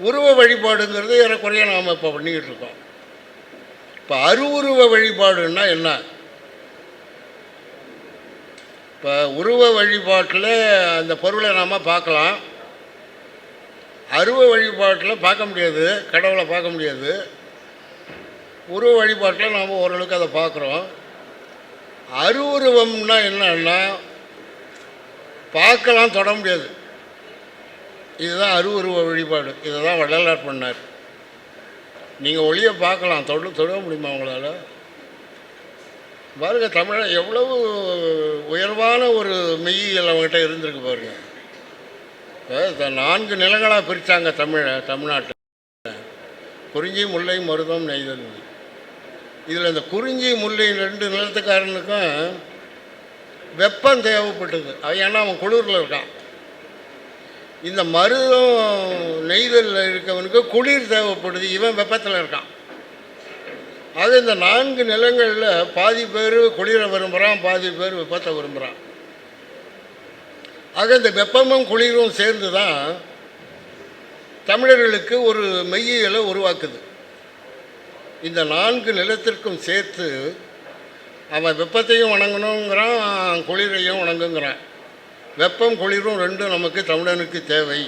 உருவ வழிபாடுங்கிறது ஏறக்குறைய நாம் இப்போ பண்ணிக்கிட்டு இருக்கோம். இப்போ அருவுருவ வழிபாடுன்னா என்ன? இப்போ உருவ வழிபாட்டில் அந்த பொருளை நாம் பார்க்கலாம், அருவ வழிபாட்டில் பார்க்க முடியாது, கடவுளை பார்க்க முடியாது. உருவ வழிபாட்டில் நாம் ஓரளவுக்கு அதை பார்க்குறோம். அருவுருவம்னா என்னன்னா பார்க்கலாம், தொட முடியாது. இதுதான் அருவுருவ வழிபாடு. இதை தான் வள்ளலார் பண்ணார். நீங்கள் ஒளியை பார்க்கலாம், தொட முடியுமா உங்களால்? பாருங்கள், தமிழை எவ்வளவு உயர்வான ஒரு மெய்யியல் அவங்ககிட்ட இருந்திருக்கு பாருங்கள். இப்போ 4 நிலங்களாக பிரித்தாங்க தமிழ்நாட்டில். குறிஞ்சி, முல்லை, மருதம், நெய்தல். இதில் இந்த குறிஞ்சி, முல்லை 2 நிலத்துக்காரனுக்கும் வெப்பம் தேவைப்பட்டது. ஏன்னா அவன் குளிரில் இருக்கான். இந்த மருதம், நெய்தலில் இருக்கவனுக்கு குளிர் தேவைப்படுது, இவன் வெப்பத்தில் இருக்கான். ஆக இந்த 4 நிலங்களில் பாதி பேர் குளிரை விரும்புகிறான், பாதி பேர் வெப்பத்தை விரும்புகிறான். ஆக இந்த வெப்பமும் குளிரும் சேர்ந்து தான் தமிழர்களுக்கு ஒரு மெய்யியலை உருவாக்குது. இந்த 4 நிலத்திற்கும் சேர்த்து அவன் வெப்பத்தையும் வணங்கணுங்கிறான், குளிரையும் வணங்குங்கிறான். வெப்பம் குளிரும் 2 நமக்கு தமிழனுக்கு தேவை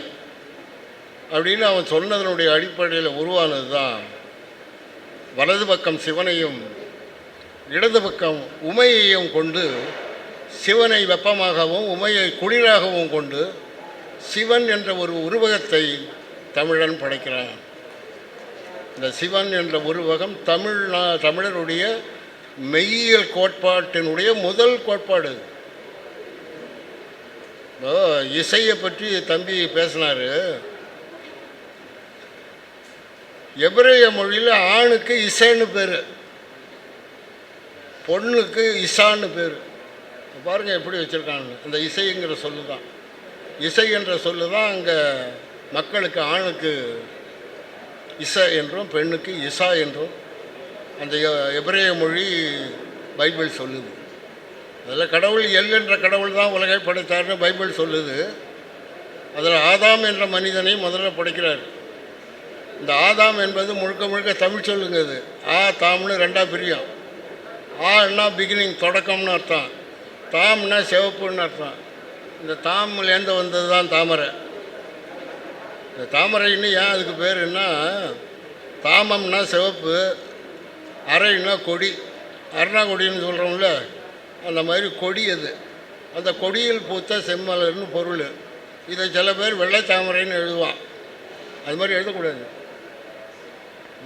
அப்படின்னு அவன் சொன்னதனுடைய அடிப்படையில் உருவானது தான் வலது பக்கம் சிவனையும் இடது பக்கம் உமையையும் கொண்டு, சிவனை வெப்பமாகவும் உமையை குளிராகவும் கொண்டு சிவன் என்ற ஒரு உருவகத்தை தமிழன் படைக்கிறான். இந்த சிவன் என்ற உருவகம் தமிழருடைய மெய்யியல் கோட்பாட்டினுடைய முதல் கோட்பாடு. இசையை பற்றி தம்பி பேசினார். எபிரேய மொழியில் ஆணுக்கு இசைன்னு பேர், பொண்ணுக்கு இசான்னு பேர். பாருங்கள் எப்படி வச்சுருக்காங்க. அந்த இசைங்கிற சொல்லு தான், இசை என்ற சொல்லு தான் அங்கே மக்களுக்கு ஆணுக்கு இசை என்றும் பெண்ணுக்கு இசா என்றும் அந்த எபிரேய மொழி பைபிள் சொல்லுது. அதில் கடவுள் எல் என்ற கடவுள் தான் உலகை படைத்தார்னு பைபிள் சொல்லுது. அதில் ஆதாம் என்ற மனிதனை முதல்ல படைக்கிறார். இந்த ஆதாம் என்பது முழுக்க முழுக்க தமிழ் சொல்லுங்க. அது தாம்னு 2ஆக பிரியும். ஆன்னா பிகினிங், தொடக்கம்னு அர்த்தம். தாம்னா சிவப்புன்னு அர்த்தம். இந்த தாம்லேருந்து வந்தது தான் தாமரை. இந்த தாமரைன்னு ஏன் அதுக்கு பேருன்னா, தாமம்னா சிவப்பு, அரைன்னா கொடி, அருணா கொடின்னு சொல்கிறோம்ல, அந்த மாதிரி கொடி அது. அந்த கொடியில் பூத்த செம்மலர்னு பொருள். இதை சில பேர் வெள்ளை தாமரைன்னு எழுதுவான். அது மாதிரி எழுதக்கூடாது.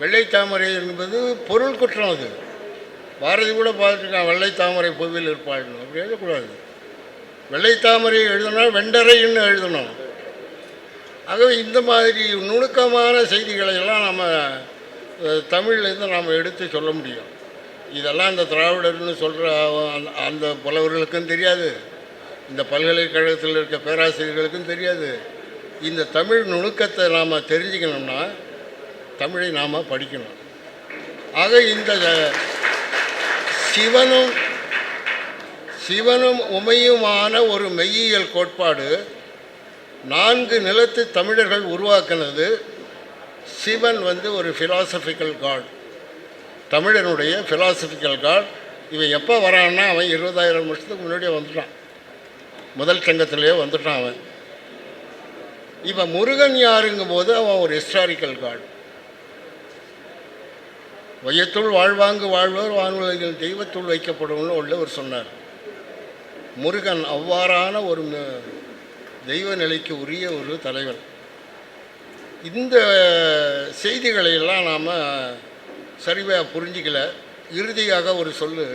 வெள்ளை தாமரை என்பது பொருள் குற்றம். அது பாரதி கூட பார்த்துருக்கான், வெள்ளை தாமரை புவியில் இருப்பாள்னு. அப்படி எழுதக்கூடாது. வெள்ளை தாமரை எழுதணும், வெண்டரைன்னு எழுதணும். ஆகவே இந்த மாதிரி நுணுக்கமான செய்திகளை எல்லாம் நம்ம தமிழ்லேருந்து நாம் எடுத்து சொல்ல முடியும். இதெல்லாம் இந்த திராவிடர்னு சொல்கிற அந்த புலவர்களுக்கும் தெரியாது, இந்த பல்கலைக்கழகத்தில் இருக்க பேராசிரியர்களுக்கும் தெரியாது. இந்த தமிழ் நுணுக்கத்தை நாம் தெரிஞ்சுக்கணும்னா தமிழை நாம் படிக்கணும். ஆக இந்த சிவனும் உமையுமான ஒரு மெய்யியல் கோட்பாடு 4 நிலத்து தமிழர்கள் உருவாக்கினது. சிவன் ஒரு ஃபிலாசபிக்கல் காட், தமிழனுடைய ஃபிலாசபிக்கல் காட். இவன் எப்போ வரான்னா அவன் 20,000 வருஷத்துக்கு முன்னாடியே வந்துட்டான், முதல் சங்கத்திலேயே வந்துட்டான் அவன். இப்போ முருகன் யாருங்கும் போது அவன் ஒரு ஹிஸ்டாரிக்கல் காட். வையத்துள் வாழ்வாங்கு வாழ்வர் வானுலகில் தெய்வத்துள் வைக்கப்படும்னு உள்ளவர் சொன்னார். முருகன் அவ்வாறான ஒரு தெய்வ நிலைக்கு உரிய ஒரு தலைவன். இந்த செய்திகளையெல்லாம் நாம் சரியாக புரிஞ்சிக்கல. இறுதியாக ஒரு சொல்லு,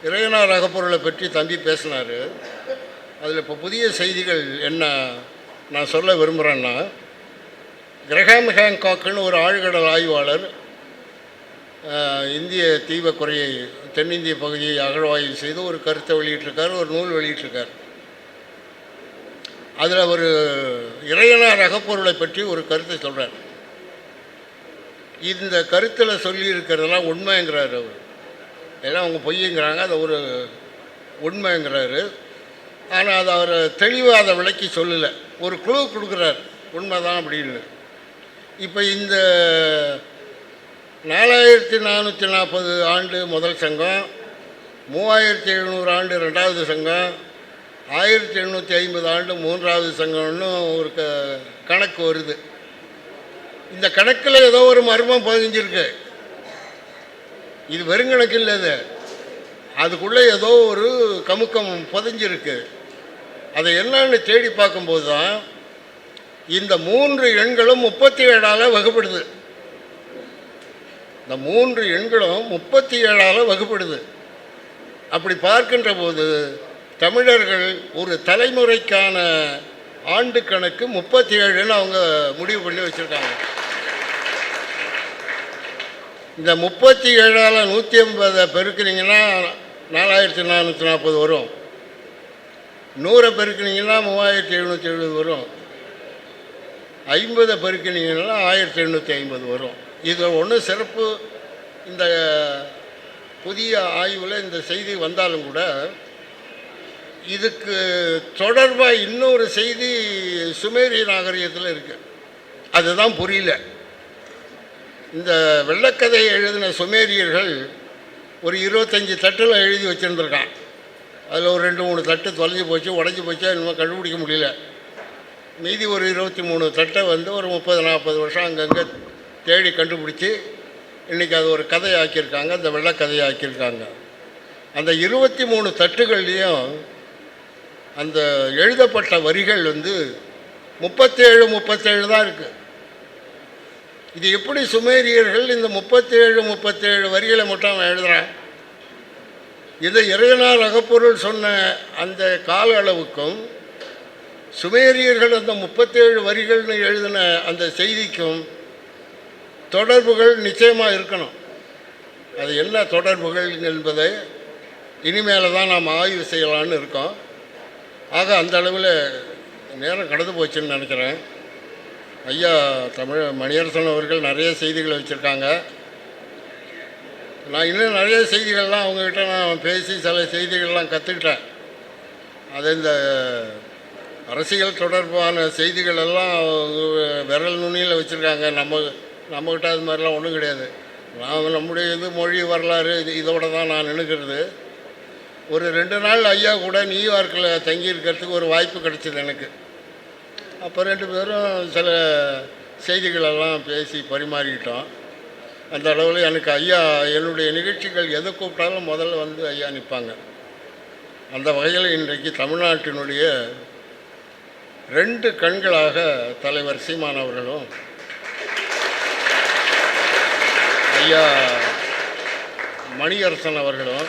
இறையனார் அகப்பொருளை பற்றி தம்பி பேசினார். அதில் இப்போ புதிய செய்திகள் என்ன நான் சொல்ல விரும்புகிறேன்னா, கிரஹாம் ஹேங்காக்குன்னு ஒரு ஆழ்கடல் ஆய்வாளர் இந்திய தீபக்குறையை, தென்னிந்திய பகுதியை அகழ்வாய்வு செய்து ஒரு கருத்தை வெளியிட்டிருக்கார், ஒரு நூல் வெளியிட்டிருக்கார். அதில் ஒரு இறையனார் அகப்பொருளை பற்றி ஒரு கருத்தை சொல்கிறார். இந்த கருத்தில் சொல்லியிருக்கிறதெல்லாம் உண்மைங்கிறார் அவர். ஏன்னா அவங்க பொய்யுங்கிறாங்க, அதை ஒரு உண்மைங்கிறாரு. ஆனால் அதை அவர் தெளிவாக அதை விளக்கி சொல்லலை, ஒரு குழு கொடுக்குறார் உண்மைதான் அப்படின்னு. இப்போ இந்த 4440 ஆண்டு முதல் சங்கம், 3700 ஆண்டு ரெண்டாவது சங்கம், 1750 ஆண்டு மூன்றாவது சங்கம்னு ஒரு கணக்கு வருது. இந்த கணக்கில் ஏதோ ஒரு மர்மம் பதிஞ்சிருக்கு. இது வெறுங்கணக்கு இல்லை, அது அதுக்குள்ளே ஏதோ ஒரு கமுக்கம் பதிஞ்சிருக்கு. அதை என்னன்னு தேடி பார்க்கும்போது தான் இந்த 3 எண்களும் 37ஆல் வகுப்படுது. இந்த 3 எண்களும் 37ஆல் வகுப்படுது. அப்படி பார்க்கின்ற போது தமிழர்கள் ஒரு தலைமுறைக்கான ஆண்டு கணக்கு 37ன்னு அவங்க முடிவு பண்ணி வச்சுருக்காங்க. இந்த 37ஆல் 150 பெருக்குனீங்கன்னா 4440 வரும். 100 பெருக்குனீங்கன்னா 3770 வரும். 50 பெருக்கினீங்கன்னா 1850 வரும். இது ஒன்று சிறப்பு. இந்த புதிய ஆய்வில் இந்த செய்தி வந்தாலும் கூட இதுக்கு தொடர்பாக இன்னொரு செய்தி சுமேரிய நாகரிகத்தில் இருக்குது. அதுதான் புரியல. இந்த வெள்ளக்கதையை எழுதின சுமேரியர்கள் ஒரு 25 தட்டில் எழுதி வச்சுருந்துருக்கான். அதில் ஒரு 2-3 தட்டு தொலைஞ்சி போச்சு, உடஞ்சி போச்சா இன்னும் கண்டுபிடிக்க முடியல. மீதி ஒரு 23 தட்டை வந்து ஒரு 30-40 வருஷம் அங்கங்கே தேடி கண்டுபிடிச்சி இன்றைக்கி அது ஒரு கதையை ஆக்கியிருக்காங்க. அந்த வெள்ளக்கதையை ஆக்கியிருக்காங்க. அந்த 23 தட்டுகள்லேயும் அந்த எழுதப்பட்ட வரிகள் வந்து 37 தான் இருக்குது. இது எப்படி சுமேரியர்கள் இந்த 37 வரிகளை மட்டும் அவன் எழுதுகிறான்? இதை இறையனார் அகப்பொருள் சொன்ன அந்த கால அளவுக்கும் சுமேரியர்கள் அந்த 37 வரிகள்னு எழுதின அந்த செய்திக்கும் தொடர்புகள் நிச்சயமாக இருக்கணும். அது என்ன தொடர்புகள் என்பதை இனிமேல் தான் நாம் ஆய்வு செய்யலான்னு இருக்கோம். ஆக அந்த அளவில் நேரம் கடந்து போச்சுன்னு நினைக்கிறேன். ஐயா மணியரசன் அவர்கள் நிறைய செய்திகளை வச்சுருக்காங்க. நான் இன்னும் நிறைய செய்திகள்லாம் அவங்கக்கிட்ட நான் பேசி சில செய்திகள்லாம் கற்றுக்கிட்டேன். அது இந்த அரசியல் தொடர்பான செய்திகள் எல்லாம் விரல் நுனியில் வச்சுருக்காங்க. நம்மக்கிட்ட அது மாதிரிலாம் ஒன்றும் கிடையாது. நம்முடைய இது மொழி வரலாறு இதோடு தான் நான் நினைக்கிறது. ஒரு 2 நாள் ஐயா கூட நியூயார்க்கில் தங்கியிருக்கிறதுக்கு ஒரு வாய்ப்பு கிடைச்சிது எனக்கு. அப்போ 2 பேரும் சில செய்திகளெல்லாம் பேசி பரிமாறிக்கிட்டோம். அந்த அளவில் எனக்கு ஐயா என்னுடைய நிகழ்ச்சிகள் எதை கூப்பிட்டாலும் முதல்ல வந்து ஐயா நிற்பாங்க. அந்த வகையில் இன்றைக்கு தமிழ்நாட்டினுடைய 2 கண்களாக தலைவர் சீமான் அவர்களும் ஐயா மணியரசன் அவர்களும்,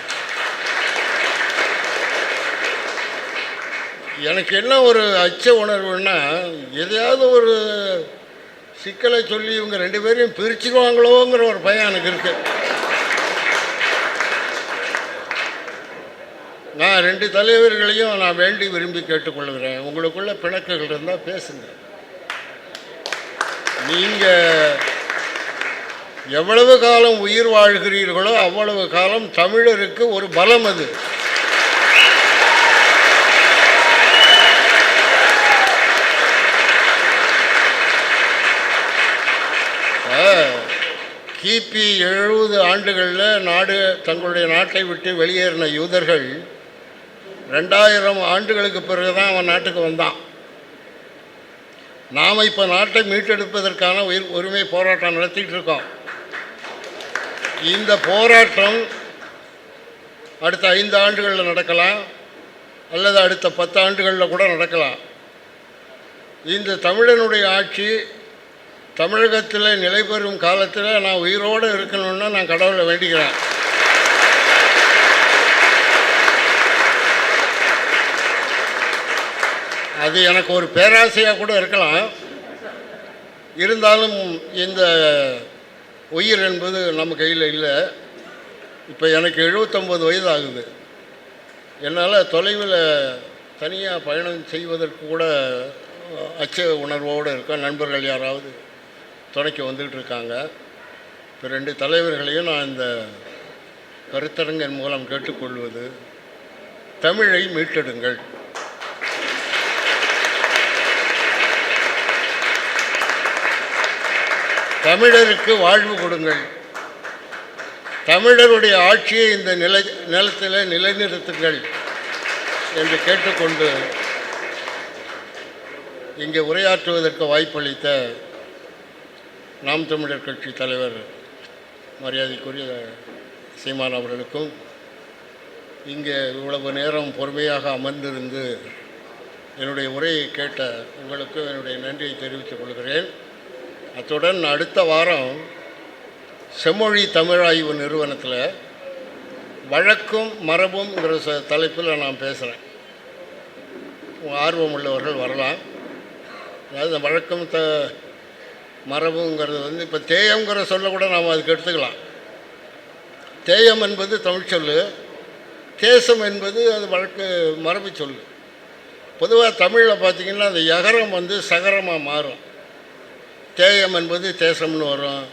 எனக்கு என்ன ஒரு அச்ச உணர்வுன்னா, எதையாவது ஒரு சிக்கலை சொல்லி இவங்க 2 பேரையும் பிரிச்சுக்குவாங்களோங்கிற ஒரு பயம் எனக்கு இருக்கு. நான் 2 தலைவர்களையும் நான் வேண்டி விரும்பி கேட்டுக்கொள்கிறேன். உங்களுக்குள்ள பிணக்குகள் இருந்தால் பேசுங்க. நீங்கள் எவ்வளவு காலம் உயிர் வாழ்கிறீர்களோ அவ்வளவு காலம் தமிழருக்கு ஒரு பலம். அது கிபி 70 ஆண்டுகளில் தங்களுடைய நாட்டை விட்டு வெளியேறின யூதர்கள் 2000 ஆண்டுகளுக்கு பிறகு தான் அவன் நாட்டுக்கு வந்தான். நாம் இப்போ நாட்டை மீட்டெடுப்பதற்கான உரிமை போராட்டம் நடத்திட்டு இருக்கோம். இந்த போராட்டம் அடுத்த 5 ஆண்டுகளில் நடக்கலாம், அல்லது அடுத்த 10 ஆண்டுகளில் கூட நடக்கலாம். இந்த தமிழனுடைய ஆட்சி தமிழகத்தில் நிலை பெறும் காலத்தில் நான் உயிரோடு இருக்கணும்னு நான் கடவுளை வேண்டிக்கிறேன். அது எனக்கு ஒரு பேராசையாக கூட இருக்கலாம். இருந்தாலும் இந்த உயிர் என்பது நம்ம கையில் இல்லை. இப்போ எனக்கு 79 வயது ஆகுது. என்னால் தொலைவில் தனியாக பயணம் செய்வதற்கு கூட அச்ச உணர்வோடு இருக்க நண்பர்கள் யாராவது துணைக்கு வந்துக்கிட்டு இருக்காங்க. இப்போ 2 தலைவர்களையும் நான் இந்த கருத்தரங்கின் மூலம் கேட்டுக்கொள்வது, தமிழை மீட்டெடுங்கள். தமிழருக்கு வாழ்வு கொடுங்கள். தமிழருடைய ஆட்சியை இந்த நிலத்தில் நிலைநிறுத்துங்கள் என்று கேட்டுக்கொண்டு இங்கே உரையாற்றுவதற்கு வாய்ப்பளித்த நாம் தமிழர் கட்சி தலைவர் மரியாதைக்குரிய சீமான் அவர்களுக்கும் இங்கே இவ்வளவு நேரம் பொறுமையாக அமர்ந்திருந்து என்னுடைய உரையை கேட்ட உங்களுக்கும் என்னுடைய நன்றியை தெரிவித்துக் கொள்கிறேன். அத்துடன் அடுத்த வாரம் செம்மொழி தமிழாய்வு நிறுவனத்தில் வழக்கும் மரபுங்கிற தலைப்பில் நான் பேசுகிறேன். ஆர்வம் உள்ளவர்கள் வரலாம். அதாவது இந்த வழக்கம் மரபுங்கிறது வந்து இப்போ தேயங்கிற சொல்ல கூட நாம் அதுக்கு எடுத்துக்கலாம். தேயம் என்பது தமிழ் சொல், தேசம் என்பது அது வழக்கு மரபு சொல். பொதுவாக தமிழில் பார்த்திங்கன்னா அந்த யகரம் வந்து சகரமாக மாறும். தேயம் என்பது தேசம்னு வரும்,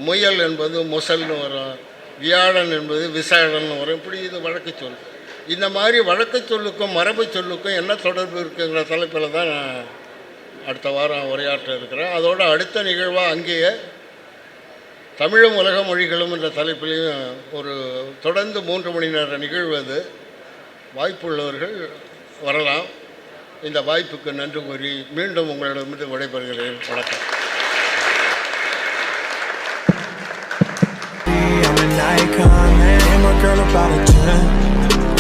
முயல் என்பது முசல்னு வரும், வியாழன் என்பது விசாழன்னு வரும். இப்படி இது வழக்கு சொல். இந்த மாதிரி வழக்கு சொல்லுக்கும் மரபு சொல்லுக்கும் என்ன தொடர்பு இருக்குங்கிற தலைப்பில் தான் நான் அடுத்த வாரம் உரையாற்ற இருக்கிறேன். அதோட அடுத்த நிகழ்வாக அங்கேயே தமிழும் உலக மொழிகளும் என்ற தலைப்பிலையும் ஒரு தொடர்ந்து 3 மணி நேர நிகழ்வு. அது வாய்ப்புள்ளவர்கள் வரலாம். இந்த வாய்ப்புக்கு நன்றி கூறி மீண்டும் உங்களிடமிருந்து விடைபெறுகிறேன். வணக்கம்.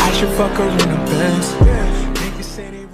I should fuck her in the Benz.